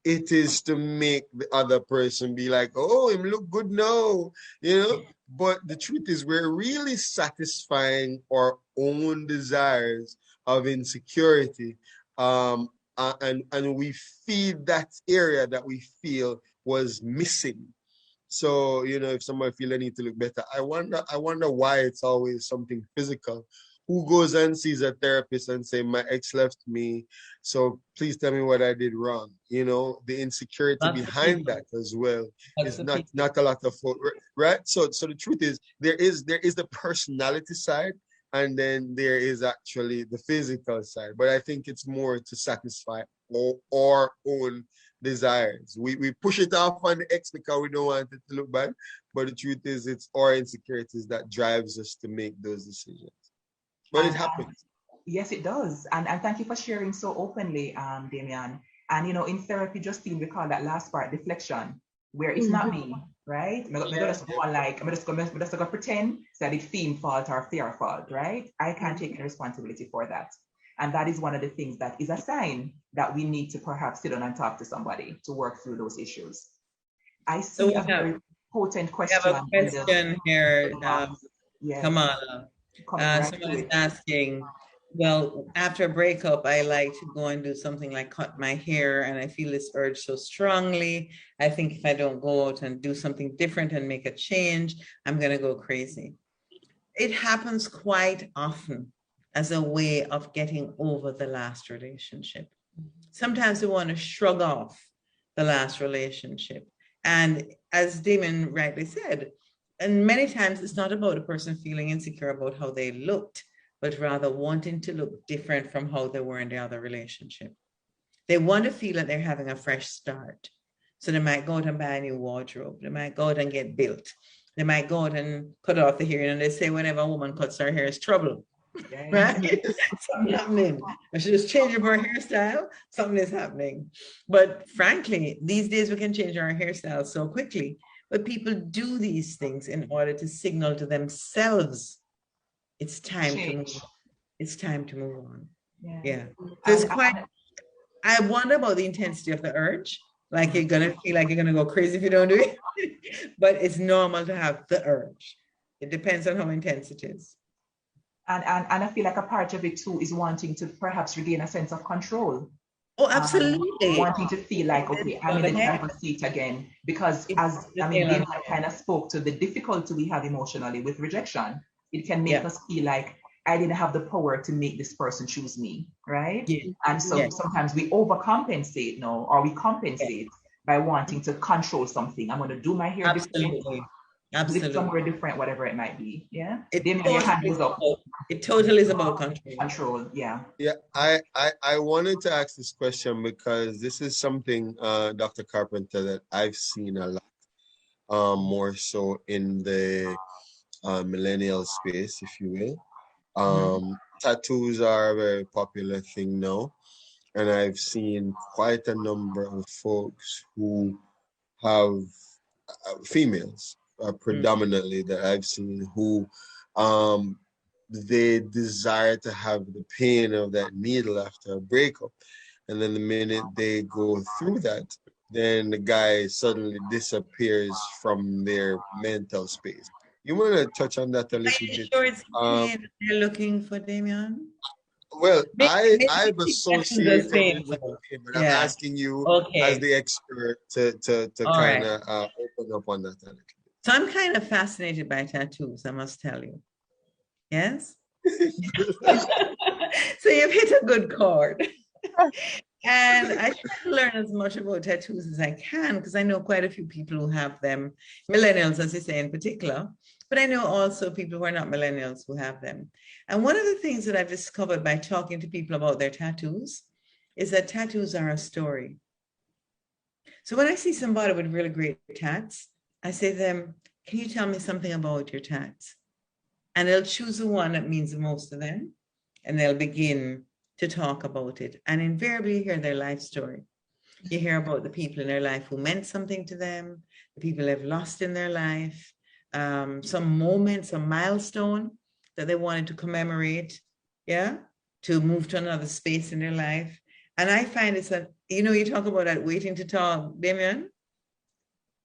it is to make the other person be like, oh, him look good now, you know? But the truth is, we're really satisfying our own desires of insecurity. And we feed that area that we feel was missing. So, you know, if somebody feel they need to look better, I wonder why it's always something physical. Who goes and sees a therapist and say, my ex left me, so please tell me what I did wrong? You know, the insecurity behind that as well is not a lot of, right? So the truth is, there is the personality side, and then there is actually the physical side. But I think it's more to satisfy our own desires. We push it off on the ex because we don't want it to look bad. But the truth is, it's our insecurities that drives us to make those decisions. But it happens.
Yes, it does. And thank you for sharing so openly, Damian. And, you know, in therapy, Justine, we call that last part deflection, where it's not me, right? I'm just going to pretend that it's theme fault or fear fault, right? I can't take any responsibility for that. And that is one of the things that is a sign that we need to perhaps sit down and talk to somebody to work through those issues. I see potent
We
question.
have a question here,
Yes.
Kamala.
Coming right
Someone
to
is
it.
asking, well, after a breakup, I like to go and do something like cut my hair, and I feel this urge so strongly. I think if I don't go out and do something different and make a change, I'm going to go crazy. It happens quite often as a way of getting over the last relationship. Sometimes we want to shrug off the last relationship. And as Damon rightly said, and many times it's not about a person feeling insecure about how they looked, but rather wanting to look different from how they were in the other relationship. They want to feel that they're having a fresh start. So they might go out and buy a new wardrobe. They might go out and get built. They might go out and cut off the hair. And they say whenever a woman cuts her hair, it's trouble. Right? Something happening. I should just change up our hairstyle. Something is happening. But frankly, these days we can change our hairstyle so quickly. But people do these things in order to signal to themselves it's time to move on. It's time to move on. Yeah. So it's quite, I wonder about the intensity of the urge. Like you're gonna feel like you're gonna go crazy if you don't do it. But it's normal to have the urge. It depends on how intense it is.
And I feel like a part of it too is wanting to perhaps regain a sense of control.
Oh, absolutely.
Wanting to feel like, okay, I'm in the driver's seat again. Because as Damon kind of spoke to the difficulty we have emotionally with rejection, it can make us feel like I didn't have the power to make this person choose me, right? And so sometimes we overcompensate now, or we compensate by wanting to control something. I'm going to do my hair differently. Absolutely. Live somewhere different, whatever it might be. Yeah. It
totally is about control.
Control, yeah.
Yeah, I wanted to ask this question because this is something, Dr. Carpenter, that I've seen a lot, more so in the millennial space, if you will. Tattoos are a very popular thing now, and I've seen quite a number of folks who have females, predominantly, that I've seen who they desire to have the pain of that needle after a breakup, and then the minute they go through that, then the guy suddenly disappears from their mental space. You want to touch on that a little bit?
Sure, it's pain they're looking for, Damian.
Well, I've associated it with the pain, but I'm asking you as the expert to kind of open up on that a little bit.
So I'm kind of fascinated by tattoos, I must tell you. Yes? So you've hit a good chord. And I try to learn as much about tattoos as I can, because I know quite a few people who have them, millennials, as you say, in particular, but I know also people who are not millennials who have them. And one of the things that I've discovered by talking to people about their tattoos is that tattoos are a story. So when I see somebody with really great tats, I say to them, can you tell me something about your tats? And they'll choose the one that means the most to them, and they'll begin to talk about it. And invariably you hear their life story. You hear about the people in their life who meant something to them, the people they've lost in their life, some moment, some milestone that they wanted to commemorate, to move to another space in their life. And I find it's that, you talk about that waiting to talk, Damian,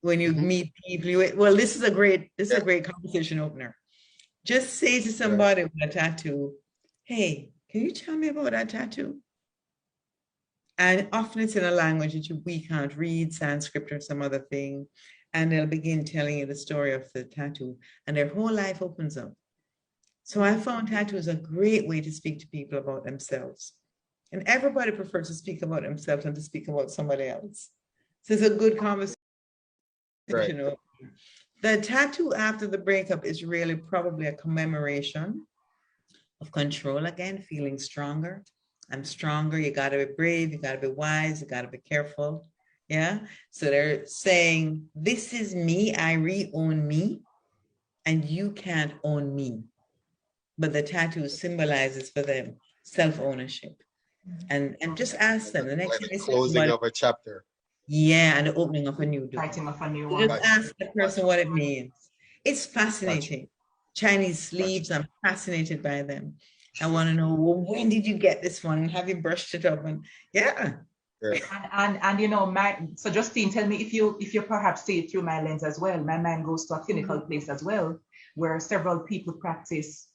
when you meet people, well, this is a great conversation opener. Just say to somebody with a tattoo, hey, can you tell me about that tattoo? And often it's in a language that we can't read, Sanskrit or some other thing. And they'll begin telling you the story of the tattoo, and their whole life opens up. So I found tattoos a great way to speak to people about themselves. And everybody prefers to speak about themselves than to speak about somebody else. So it's a good conversation.
Right.
The tattoo after the breakup is really probably a commemoration of control again, feeling stronger. I'm stronger. You got to be brave. You got to be wise. You got to be careful. Yeah. So they're saying, this is me. I re-own me, and you can't own me. But the tattoo symbolizes for them self-ownership. And just ask them the next
time. Closing of a chapter.
Yeah, and the opening of a new door.
Writing of a new one.
Just ask the person what it means. It's fascinating. Gotcha. Chinese sleeves, I'm fascinated by them. I want to know, well, when did you get this one? Have you brushed it up? And
Yeah.
And you know, so Justine, tell me if you perhaps see it through my lens as well. My mind goes to a clinical place as well, where several people practice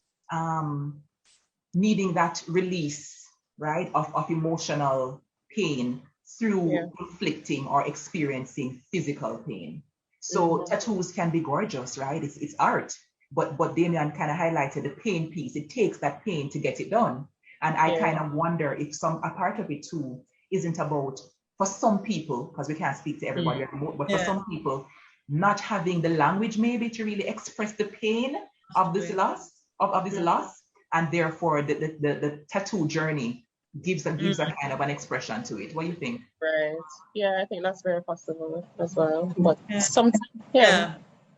needing that release, right, of emotional pain through inflicting or experiencing physical pain. So tattoos can be gorgeous, right? It's art. But Damian kind of highlighted the pain piece. It takes that pain to get it done. And I kind of wonder if a part of it too isn't about, for some people, because we can't speak to everybody, but for some people, not having the language maybe to really express the pain of this loss, of this loss, and therefore the tattoo journey gives a kind of an expression to it. What do you think?
Right. Yeah, I think that's very possible as well. But sometimes,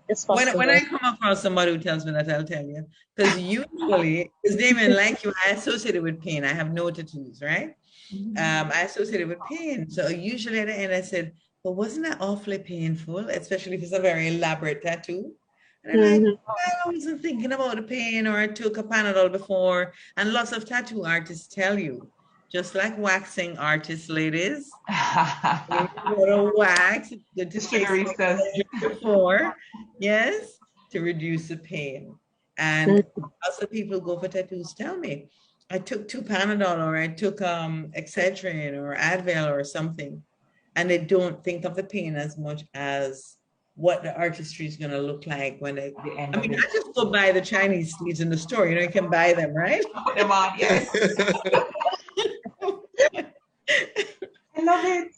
it's possible.
When I come across somebody who tells me that, I'll tell you. Because usually, because Damien, like you, I associate it with pain. I have no tattoos, right? I associate it with pain. So usually at the end, I said, but wasn't that awfully painful, especially if it's a very elaborate tattoo? And I'm like, I wasn't thinking about the pain, or I took a Panadol before. And lots of tattoo artists tell you, just like waxing artists, ladies, you go to wax before, yes, to reduce the pain. And also people go for tattoos tell me, I took 2 Panadol, or I took Excedrin or Advil or something, and they don't think of the pain as much as what the artistry is going to look like when they, I mean, I just go buy the Chinese sleeves in the store, you know, you can buy them, right?
Put them on, yes. I love it.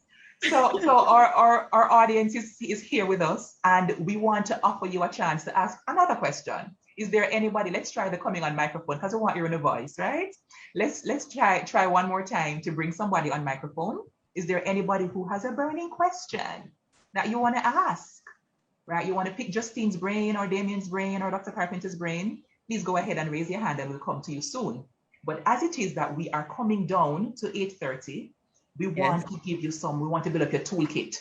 So our audience is here with us, and we want to offer you a chance to ask another question. Is there anybody? Let's try the coming on microphone, because we want hearing a voice, right? Let's try one more time to bring somebody on microphone. Is there anybody who has a burning question that you want to ask? Right? You want to pick Justine's brain or Damien's brain or Dr. Carpenter's brain? Please go ahead and raise your hand, and we'll come to you soon. But as it is that we are coming down to 8:30, we want to give you we want to build up your toolkit.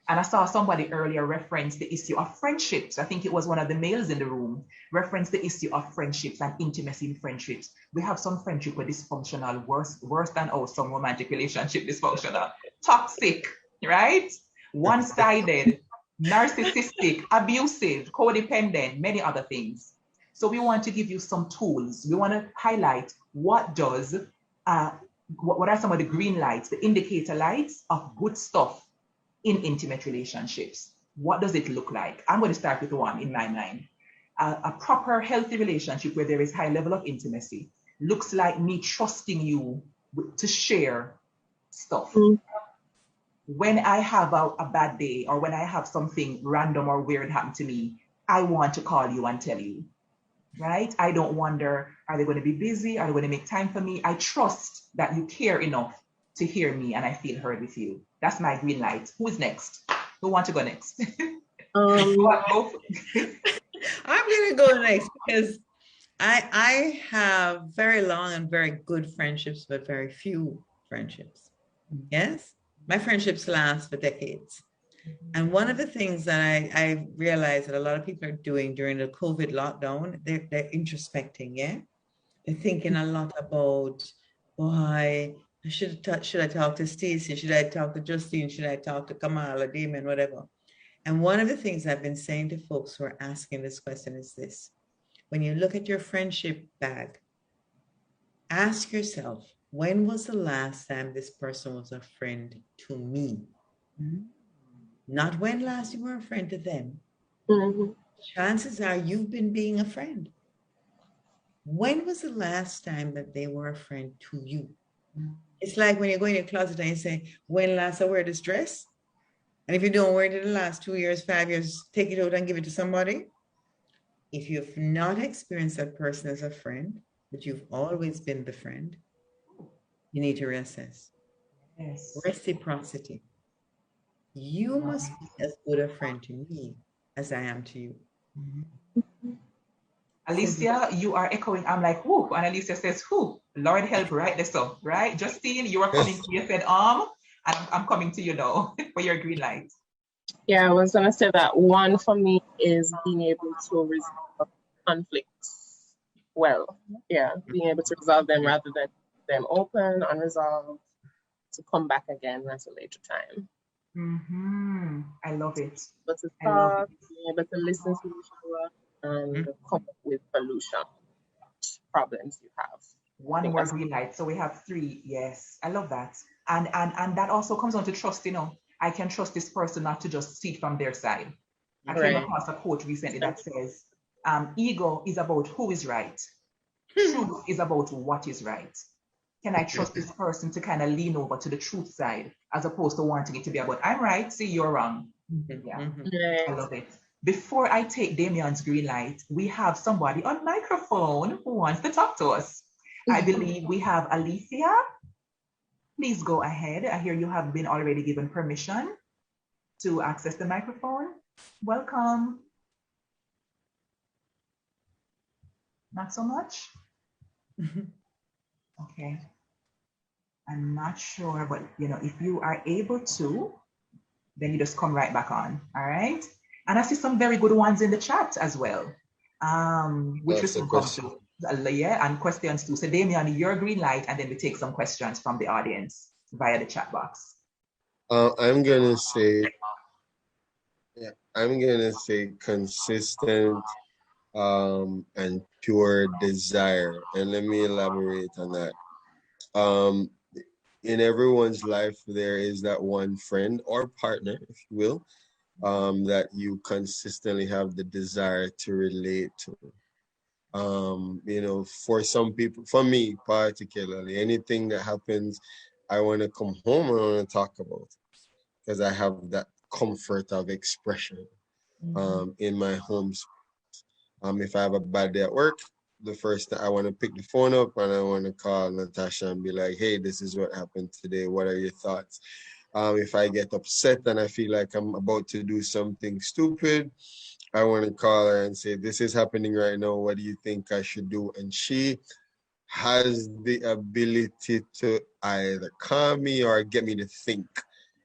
And I saw somebody earlier reference the issue of friendships. I think it was one of the males in the room, reference the issue of friendships and intimacy in friendships. We have some friendship with dysfunctional, worse than some romantic relationship dysfunctional, toxic, right? One-sided, narcissistic, abusive, codependent, many other things. So we want to give you some tools. We want to highlight what are some of the green lights, the indicator lights of good stuff in intimate relationships. What does it look like? I'm going to start with one in my mind. A proper, healthy relationship where there is high level of intimacy looks like me trusting you to share stuff. When I have a bad day, or when I have something random or weird happen to me, I want to call you and tell you, right? I don't wonder, are they going to be busy? Are they going to make time for me? I trust that you care enough to hear me, and I feel heard with you. That's my green light. Who's next? Who wants to go next?
I'm going to go next, because I have very long and very good friendships, but very few friendships. Yes? My friendships last for decades. And one of the things that I realized that a lot of people are doing during the COVID lockdown, they're introspecting, yeah? They're thinking a lot about, why should I talk to Stacey? Should I talk to Justine? Should I talk to Kamal or Damon, whatever? And one of the things I've been saying to folks who are asking this question is this. When you look at your friendship bag, ask yourself, when was the last time this person was a friend to me? Not when last you were a friend to them. Chances are you've been being a friend. When was the last time that they were a friend to you? It's like when you go in your closet and you say, when last I wear this dress? And if you don't wear it in the last 2 years, 5 years, take it out and give it to somebody. If you've not experienced that person as a friend, but you've always been the friend, you need to reassess.
Yes.
Reciprocity. You must be as good a friend to me as I am to you.
Alicia, you are echoing. I'm like, whoo. And Alicia says, whoo. Lord help, right this up, right? Justine, you are coming to you said, and I'm coming to you now for your green light.
Yeah, I was going to say that one for me is being able to resolve conflicts well. Yeah, being able to resolve them rather than them open, unresolved. to come back again at a later time.
I love it.
But to
I love
talk,
it.
be able to listen to each other and come up with solution problems you have.
One more green light. So we have 3. Yes, I love that. And that also comes down to trust, you know. I can trust this person not to just see it from their side. I came across a quote recently that says, ego is about who is right. Truth is about what is right. Can I trust this person to kind of lean over to the truth side as opposed to wanting it to be about, I'm right, see, you're wrong. Yeah, I love it. Before I take Damian's green light, we have somebody on microphone who wants to talk to us. I believe we have Alethea. Please go ahead. I hear you have been already given permission to access the microphone. Welcome. Not so much? Okay. I'm not sure, but you know, if you are able to, then you just come right back on. All right. And I see some very good ones in the chat as well, which we can come to. Yeah, and questions too. So Damian, your green light, and then we take some questions from the audience via the chat box.
I'm gonna say consistent and pure desire. And let me elaborate on that. In everyone's life, there is that one friend or partner, if you will, that you consistently have the desire to relate to. You know, for some people, for me particularly, anything that happens, I want to come home and I want to talk about it because I have that comfort of expression in my home space. If I have a bad day at work, the first thing I want to pick the phone up and I want to call Natasha and be like, hey, this is what happened today. What are your thoughts? If I get upset and I feel like I'm about to do something stupid, I want to call her and say, this is happening right now. What do you think I should do? And she has the ability to either calm me or get me to think.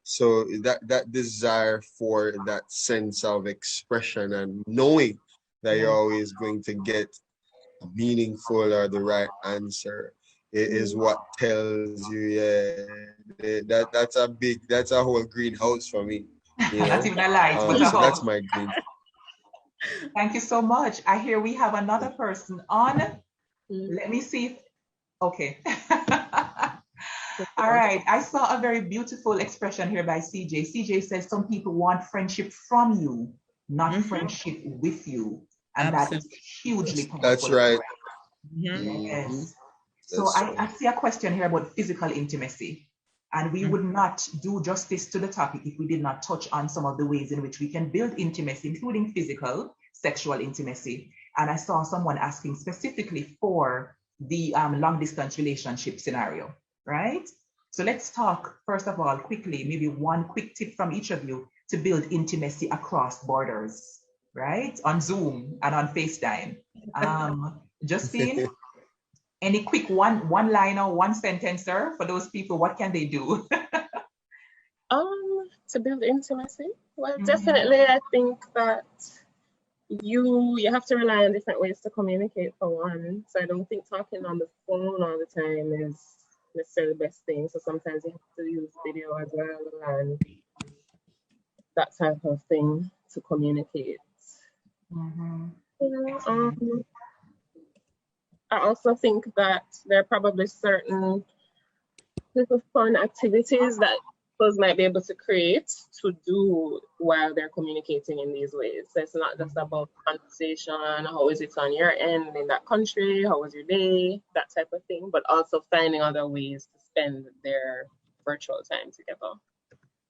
So that desire for that sense of expression and knowing that you're always going to get a meaningful or the right answer, it is what tells you, that's a whole greenhouse for me. You know?
Not even a light, but a
so
house.
that's my green.
Thank you so much. I hear we have another person on. Let me see. Okay. All right. I saw a very beautiful expression here by CJ. CJ says some people want friendship from you, not friendship with you. And that is hugely powerful.
That's right.
Yes. So I see a question here about physical intimacy. And we would not do justice to the topic if we did not touch on some of the ways in which we can build intimacy, including physical, sexual intimacy. And I saw someone asking specifically for the long distance relationship scenario, right? So let's talk, first of all, quickly, maybe one quick tip from each of you to build intimacy across borders, right? On Zoom and on FaceTime. Justine? Any quick one-liner, one sentencer for those people? What can they do?
To build intimacy? Well, definitely, I think that you have to rely on different ways to communicate for one. So I don't think talking on the phone all the time is necessarily the best thing. So sometimes you have to use video as well and that type of thing to communicate. I also think that there are probably certain fun activities that people might be able to create to do while they're communicating in these ways. So it's not just about conversation, how is it on your end in that country, how was your day, that type of thing, but also finding other ways to spend their virtual time together.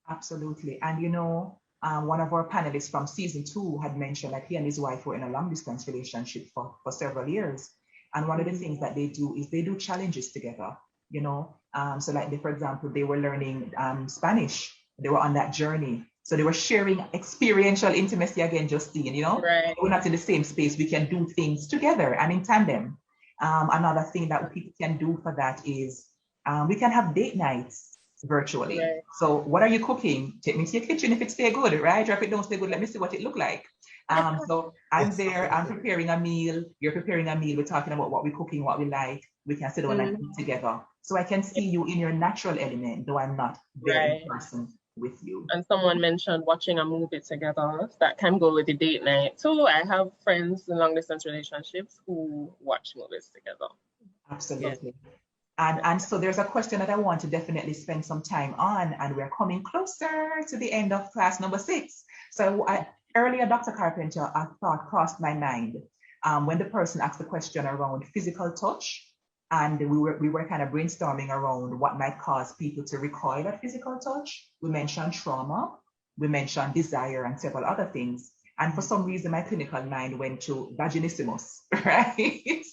Absolutely. And you know, one of our panelists from season 2 had mentioned that he and his wife were in a long distance relationship for several years. And one of the things that they do is they do challenges together, you know. So like, for example, they were learning Spanish. They were on that journey. So they were sharing experiential intimacy again, Justine, you know.
Right.
We're not in the same space. We can do things together and in tandem. Another thing that people can do for that is we can have date nights virtually. Right. So what are you cooking? Take me to your kitchen if it stay good, right? Or if it don't stay good, let me see what it look like. So I'm there, I'm preparing a meal, you're preparing a meal, we're talking about what we're cooking, what we like, we can sit down and eat together. So I can see you in your natural element, though I'm not there in person with you.
And someone mentioned watching a movie together. That can go with the date night. So I have friends in long distance relationships who watch movies together.
Absolutely. And so there's a question that I want to definitely spend some time on, and we're coming closer to the end of class number 6. So earlier, Dr. Carpenter, a thought crossed my mind when the person asked the question around physical touch, and we were kind of brainstorming around what might cause people to recoil at physical touch. We mentioned trauma, we mentioned desire, and several other things. And for some reason, my clinical mind went to vaginismus, right?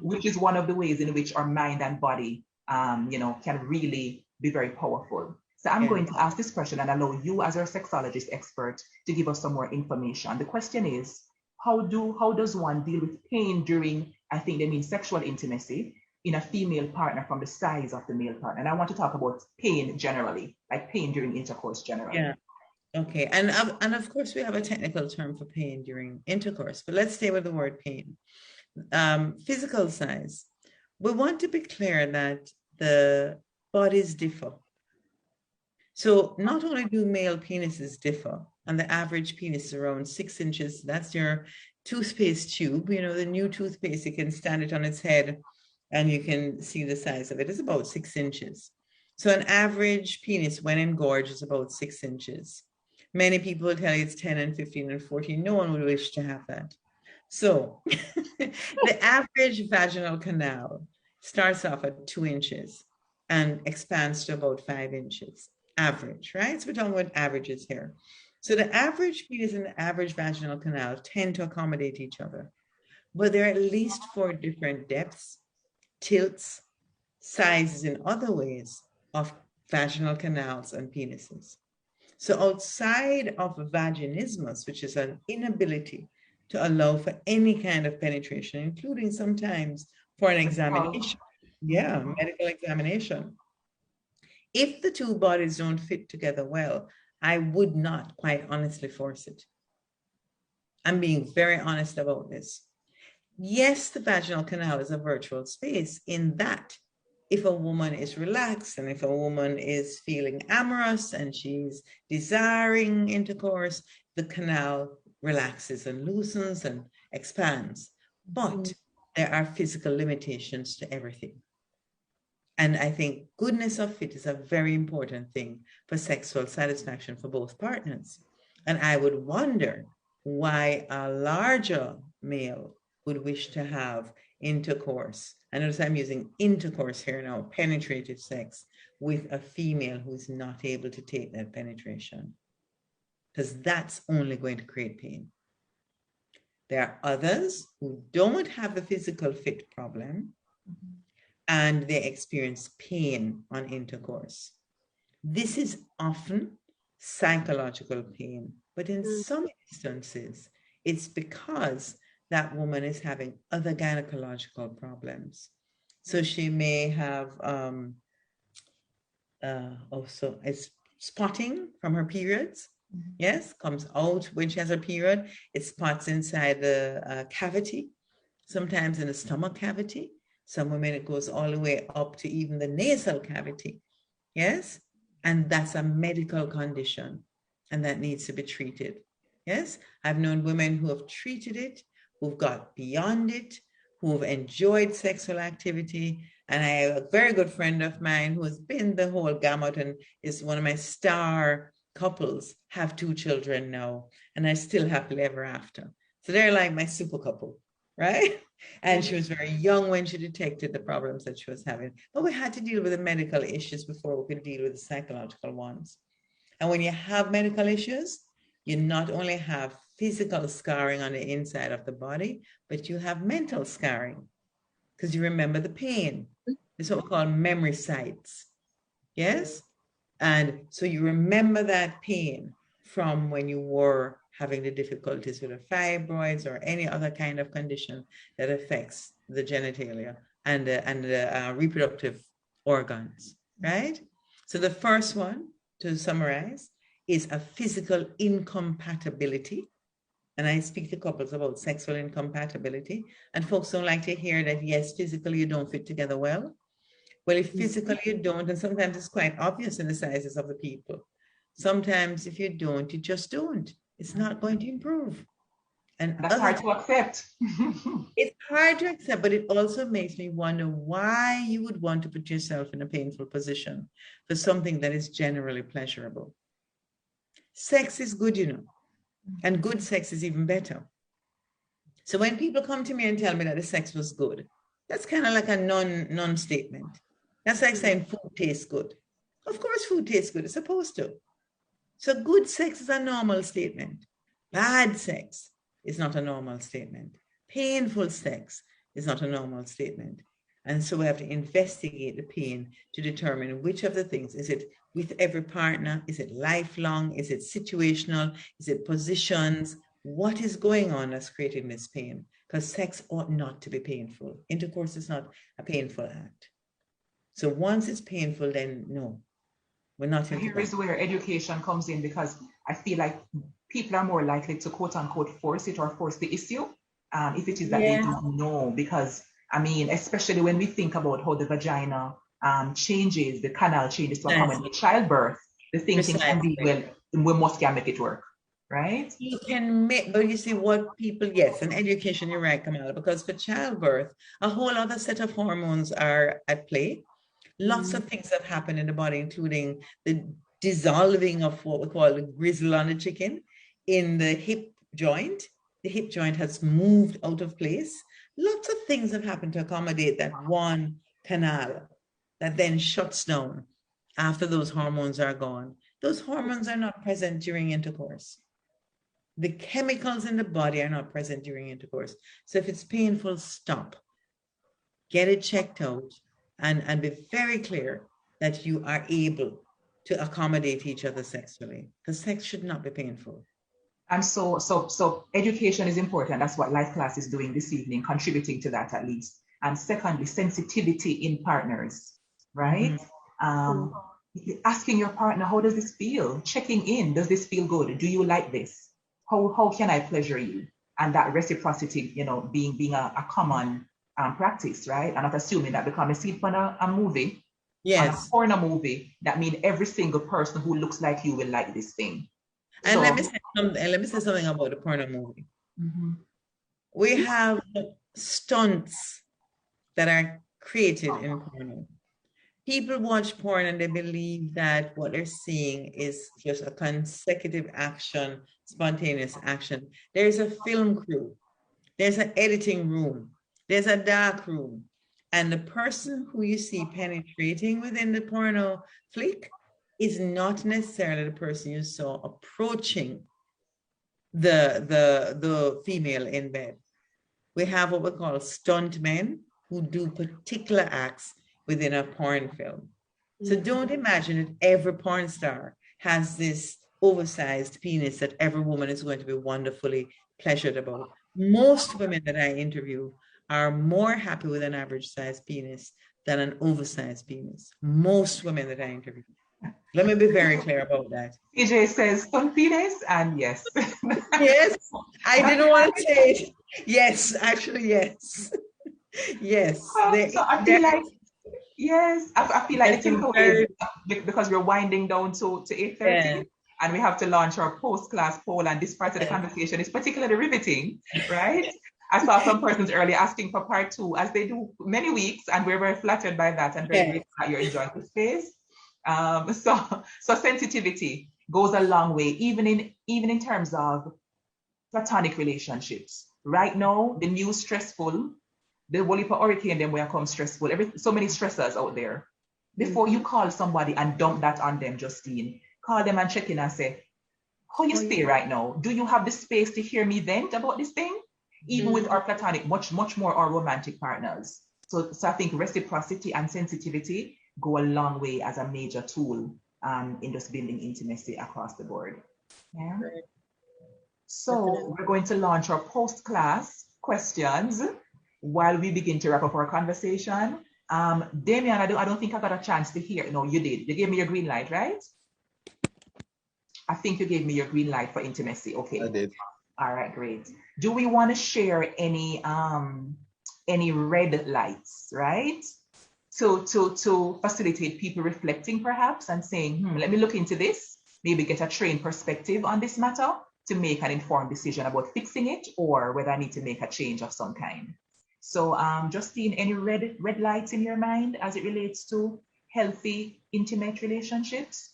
Which is one of the ways in which our mind and body, can really be very powerful. So I'm going to ask this question and allow you as our sexologist expert to give us some more information. The question is, how does one deal with pain during, I think they mean sexual intimacy, in a female partner from the size of the male partner? And I want to talk about pain generally, like pain during intercourse generally.
Yeah. Okay. And of course, we have a technical term for pain during intercourse, but let's stay with the word pain. Physical size. We want to be clear that the bodies differ. So not only do male penises differ, and the average penis is around 6 inches, that's your toothpaste tube, the new toothpaste, you can stand it on its head and you can see the size of it. It's about 6 inches. So an average penis when engorged is about 6 inches. Many people will tell you it's 10 and 15 and 14. No one would wish to have that. So the average vaginal canal starts off at 2 inches and expands to about 5 inches. Average, right? So we're talking about averages here. So the average penis and the average vaginal canal tend to accommodate each other, but there are at least 4 different depths, tilts, sizes in other ways of vaginal canals and penises. So outside of vaginismus, which is an inability to allow for any kind of penetration, including sometimes for an examination, medical examination. If the two bodies don't fit together well, I would not quite honestly force it. I'm being very honest about this. Yes, the vaginal canal is a virtual space in that if a woman is relaxed and if a woman is feeling amorous and she's desiring intercourse, the canal relaxes and loosens and expands. But there are physical limitations to everything. And I think goodness of fit is a very important thing for sexual satisfaction for both partners. And I would wonder why a larger male would wish to have intercourse. I notice I'm using intercourse here now, penetrative sex, with a female who's not able to take that penetration, because that's only going to create pain. There are others who don't have the physical fit problem, and they experience pain on intercourse. This is often psychological pain, but in some instances, it's because that woman is having other gynecological problems. So she may have also it's spotting from her periods. Yes, comes out when she has her period. It spots inside the cavity, sometimes in the stomach cavity. Some women, it goes all the way up to even the nasal cavity. Yes, and that's a medical condition, and that needs to be treated. Yes, I've known women who have treated it, who've got beyond it, who've enjoyed sexual activity. And I have a very good friend of mine who has been the whole gamut and is one of my star couples, have 2 children now, and are still happily ever after. So they're like my super couple, right? And she was very young when she detected the problems that she was having. But we had to deal with the medical issues before we could deal with the psychological ones. And when you have medical issues, you not only have physical scarring on the inside of the body, but you have mental scarring because you remember the pain. It's what we call memory sites. Yes? And so you remember that pain from when you were having the difficulties with the fibroids or any other kind of condition that affects the genitalia and the reproductive organs, right? So the first one, to summarize, is a physical incompatibility and I speak to couples about sexual incompatibility, and folks don't like to hear that, yes, physically you don't fit together well. Well, if physically you don't, and sometimes it's quite obvious in the sizes of the people. Sometimes if you don't, you just don't. It's not going to improve. And
that's hard to accept.
It's hard to accept, but it also makes me wonder why you would want to put yourself in a painful position for something that is generally pleasurable. Sex is good, you know, and good sex is even better. So when people come to me and tell me that the sex was good, that's kind of like a non-statement. That's like saying food tastes good. Of course, food tastes good. It's supposed to. So good sex is a normal statement. Bad sex is not a normal statement. Painful sex is not a normal statement. And so we have to investigate the pain to determine which of the things. Is it with every partner? Is it lifelong? Is it situational? Is it positions? What is going on that's creating this pain? Because sex ought not to be painful. Intercourse is not a painful act. So once it's painful, then no, we're not into
Here
that.
is where education comes in, because I feel like people are more likely to quote unquote force it or force the issue if it is that they don't know. Because I mean, especially when we think about how the vagina changes, the canal changes to accommodate childbirth, the thinking can be, well, we must can make it work, right?
You can make, but you see what people, yes, and education, you're right, Kamala, because for childbirth, a whole other set of hormones are at play. Lots of things that happen in the body, including the dissolving of what we call the grizzle on the chicken in the hip joint. The hip joint has moved out of place. Lots of things have happened to accommodate that one canal that then shuts down after those hormones are gone. Those hormones are not present during intercourse. The chemicals in the body are not present during intercourse. So if it's painful, stop. Get it checked out and be very clear that you are able to accommodate each other sexually, because sex should not be painful.
And so education is important. That's what Life Class is doing this evening, contributing to that at least. And secondly, sensitivity in partners, right? Asking your partner, how does this feel? Checking in, does this feel good? Do you like this? How can I pleasure you? And that reciprocity, you know, being a common practice, right? And not assuming that because I see it on a movie, on a porno movie, that means every single person who looks like you will like this thing.
And
so,
let me say something about the porno movie. We have stunts that are created in porno. People watch porn and they believe that what they're seeing is just a consecutive action, spontaneous action. There's a film crew, there's an editing room, there's a dark room, and the person who you see penetrating within the porno flick is not necessarily the person you saw approaching the female in bed. We have what we call stunt men who do particular acts within a porn film. So don't imagine that every porn star has this oversized penis that every woman is going to be wonderfully pleasured about. Most women that I interview are more happy with an average size penis than an oversized penis. Most women that I interview. Let me be very clear about that.
EJ says stunt penis, and yes.
Yes, I didn't want to say it. Yes, actually, yes. Yes.
So I feel like, yes, I feel like the takeaway is because we're winding down to 8:30, and we have to launch our post-class poll, and this part of the conversation is particularly riveting, right? I saw some persons earlier asking for part 2, as they do many weeks, and we're very flattered by that and very grateful that you're enjoying the space. So sensitivity goes a long way, even in terms of platonic relationships. Right now, the new stressful, the whole heap of hurricane, then where comes stressful, so many stressors out there. Before you call somebody and dump that on them, Justine, call them and check in and say, how you stay right now? Do you have the space to hear me vent about this thing? Even with our platonic, much more our romantic partners. So I think reciprocity and sensitivity go a long way as a major tool in just building intimacy across the board. Yeah. So we're going to launch our post-class questions while we begin to wrap up our conversation. Damian, I don't think I got a chance to hear. No, you did. You gave me your green light, right? I think you gave me your green light for intimacy. Okay.
I did.
All right, great. Do we want to share any red lights, right? To facilitate people reflecting perhaps and saying, let me look into this, maybe get a trained perspective on this matter to make an informed decision about fixing it or whether I need to make a change of some kind. So Justine, any red lights in your mind as it relates to healthy, intimate relationships?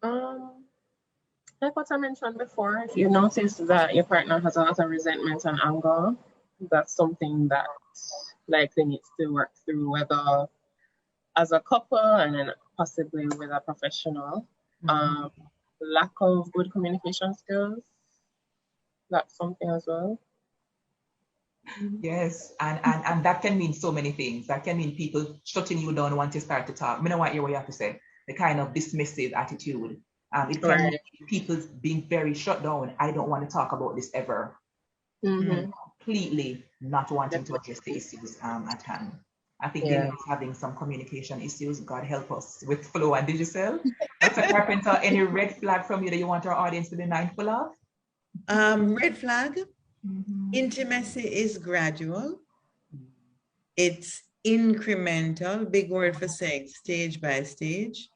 Like what I mentioned before, if you notice that your partner has a lot of resentment and anger, that's something that likely needs to work through, whether as a couple and then possibly with a professional. Lack of good communication skills, that's something as well.
Yes, and that can mean so many things. That can mean people shutting you down once you start to talk. I don't want to hear what you have to say. The kind of dismissive attitude. It can mean people being very shut down. I don't want to talk about this ever. Completely not wanting to address the issues at hand. I think they're having some communication issues. God help us with Flow and Digicel. Dr. Carpenter, any red flag from you that you want our audience to be mindful of?
Red flag. Intimacy is gradual. It's incremental, big word for saying stage by stage.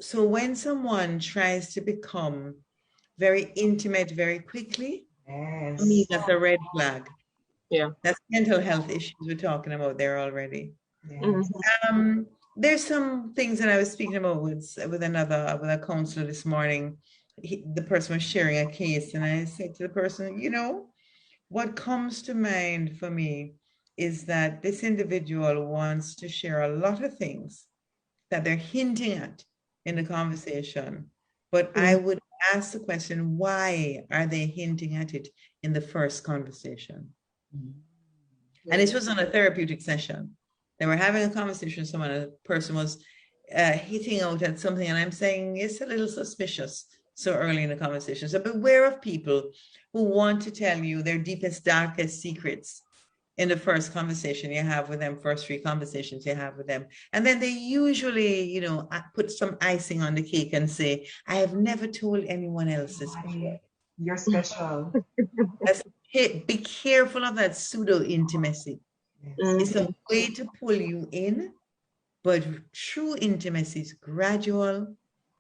So when someone tries to become very intimate very quickly, to me, that's a red flag.
Yeah.
That's mental health issues we're talking about there already. There's some things that I was speaking about with a counselor this morning. The person was sharing a case, and I said to the person, what comes to mind for me is that this individual wants to share a lot of things that they're hinting at in the conversation. But I would ask the question, why are they hinting at it in the first conversation? And this was on a therapeutic session. They were having a conversation, a person was hitting out at something, and I'm saying it's a little suspicious so early in the conversation. So beware of people who want to tell you their deepest, darkest secrets in the first conversation you have with them, first 3 conversations you have with them. And then they usually, put some icing on the cake and say, I have never told anyone else this before.
You're special.
Be careful of that pseudo intimacy. It's a way to pull you in, but true intimacy is gradual.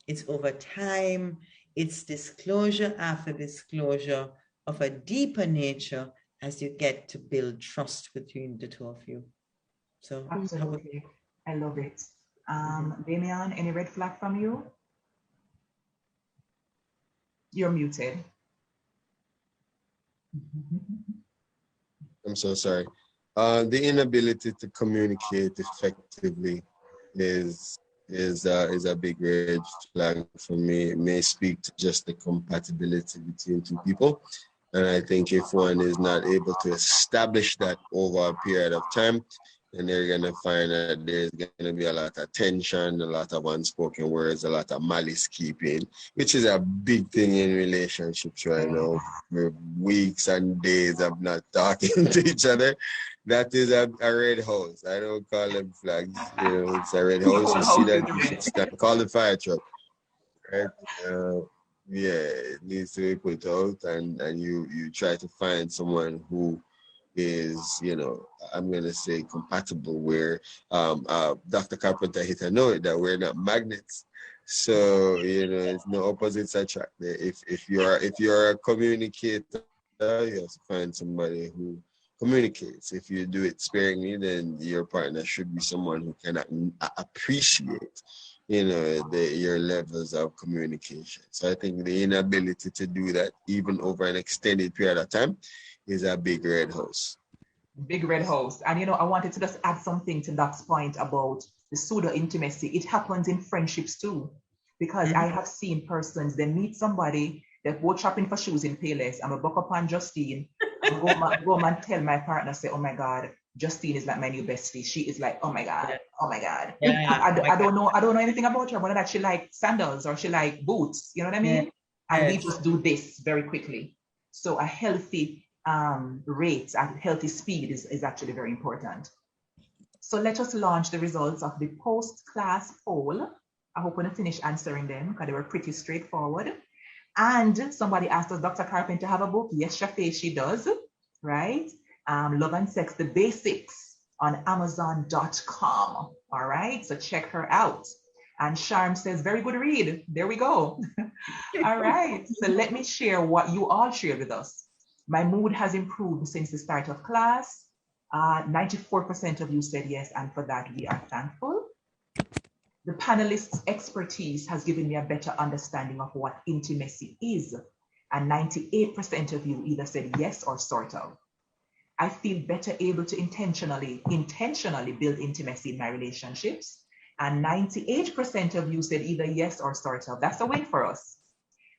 It's over time. It's disclosure after disclosure of a deeper nature as you get to build trust between the two of you. So
absolutely, I love it. Damian, any red flag from you? You're muted.
I'm so sorry. The inability to communicate effectively is a big red flag for me. It may speak to just the compatibility between two people. And I think if one is not able to establish that over a period of time, then they're going to find that there's going to be a lot of tension, a lot of unspoken words, a lot of malice keeping, which is a big thing in relationships right now. For weeks and days of not talking to each other. That is a red house. I don't call them flags. It's a red house. You see that, you should stand, call the fire truck. Right? It needs to be put out, and you try to find someone who is, I'm going to say compatible, where Dr. Carpenter hit a note that we're not magnets. So, it's no opposites attract. If you're a communicator, you have to find somebody who communicates. If you do it sparingly, then your partner should be someone who can appreciate your levels of communication. So I think the inability to do that, even over an extended period of time, is a big red house.
Big red house. And I wanted to just add something to Doc's point about the pseudo intimacy. It happens in friendships too, because I have seen persons, they meet somebody, they go shopping for shoes in Payless. I'm a buck up on Justine. And go and tell my partner, say, oh my God, Justine is like my new bestie. She is like, oh my God. Yeah, I don't know anything about her, whether that she like sandals or she like boots, you know what I mean? And we just do this very quickly. So a healthy rate, a healthy speed is actually very important. So let us launch the results of the post-class poll. I hope when I finish answering them, because they were pretty straightforward. And somebody asked, does Dr. Carpenter have a book? Yes, Shafe, she does, right? Love and Sex, the Basics on Amazon.com. All right, so check her out. And Sharm says, very good read. There we go. All right, so let me share what you all shared with us. My mood has improved since the start of class. 94% of you said yes, and for that we are thankful. The panelists' expertise has given me a better understanding of what intimacy is, and 98% of you either said yes or sort of. I feel better able to intentionally build intimacy in my relationships, and 98% of you said either yes or sort of. That's a win for us.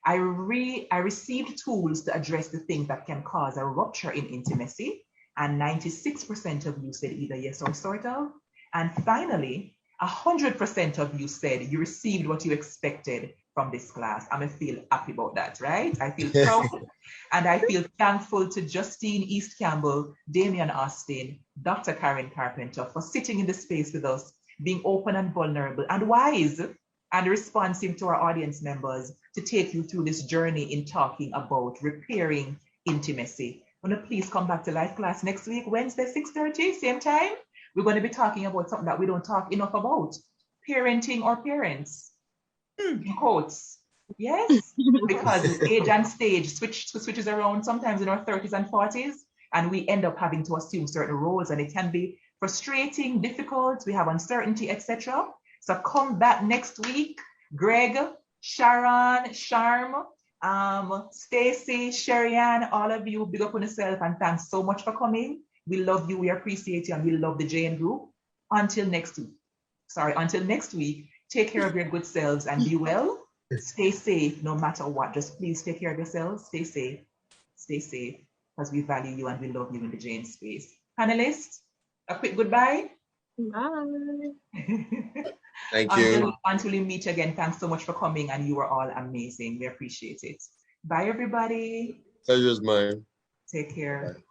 I received tools to address the things that can cause a rupture in intimacy, and 96% of you said either yes or sort of. And finally, 100% of you said you received what you expected from this class. I'm gonna feel happy about that, right? I feel proud and I feel thankful to Justine East Campbell, Damian Austin, Dr. Karen Carpenter for sitting in the space with us, being open and vulnerable and wise and responsive to our audience members to take you through this journey in talking about repairing intimacy. Wanna please come back to live class next week, Wednesday, 6:30, same time. We're going to be talking about something that we don't talk enough about, parenting or parents, in quotes. Yes, because age and stage switches around sometimes in our 30s and 40s, and we end up having to assume certain roles, and it can be frustrating, difficult, we have uncertainty, etc. So come back next week. Greg, Sharon, Sharm, Stacy, Sherry-Ann, all of you, big up on yourself, and thanks so much for coming. We love you, we appreciate you, and we love the JN Group. Until next week, take care of your good selves and be well. Stay safe no matter what. Just please take care of yourselves. Stay safe, because we value you and we love you in the JN space. Panelists, a quick goodbye.
Bye.
Thank you.
Until we meet again, thanks so much for coming, and you were all amazing. We appreciate it. Bye, everybody.
Pleasure's mine.
Take care.
Bye.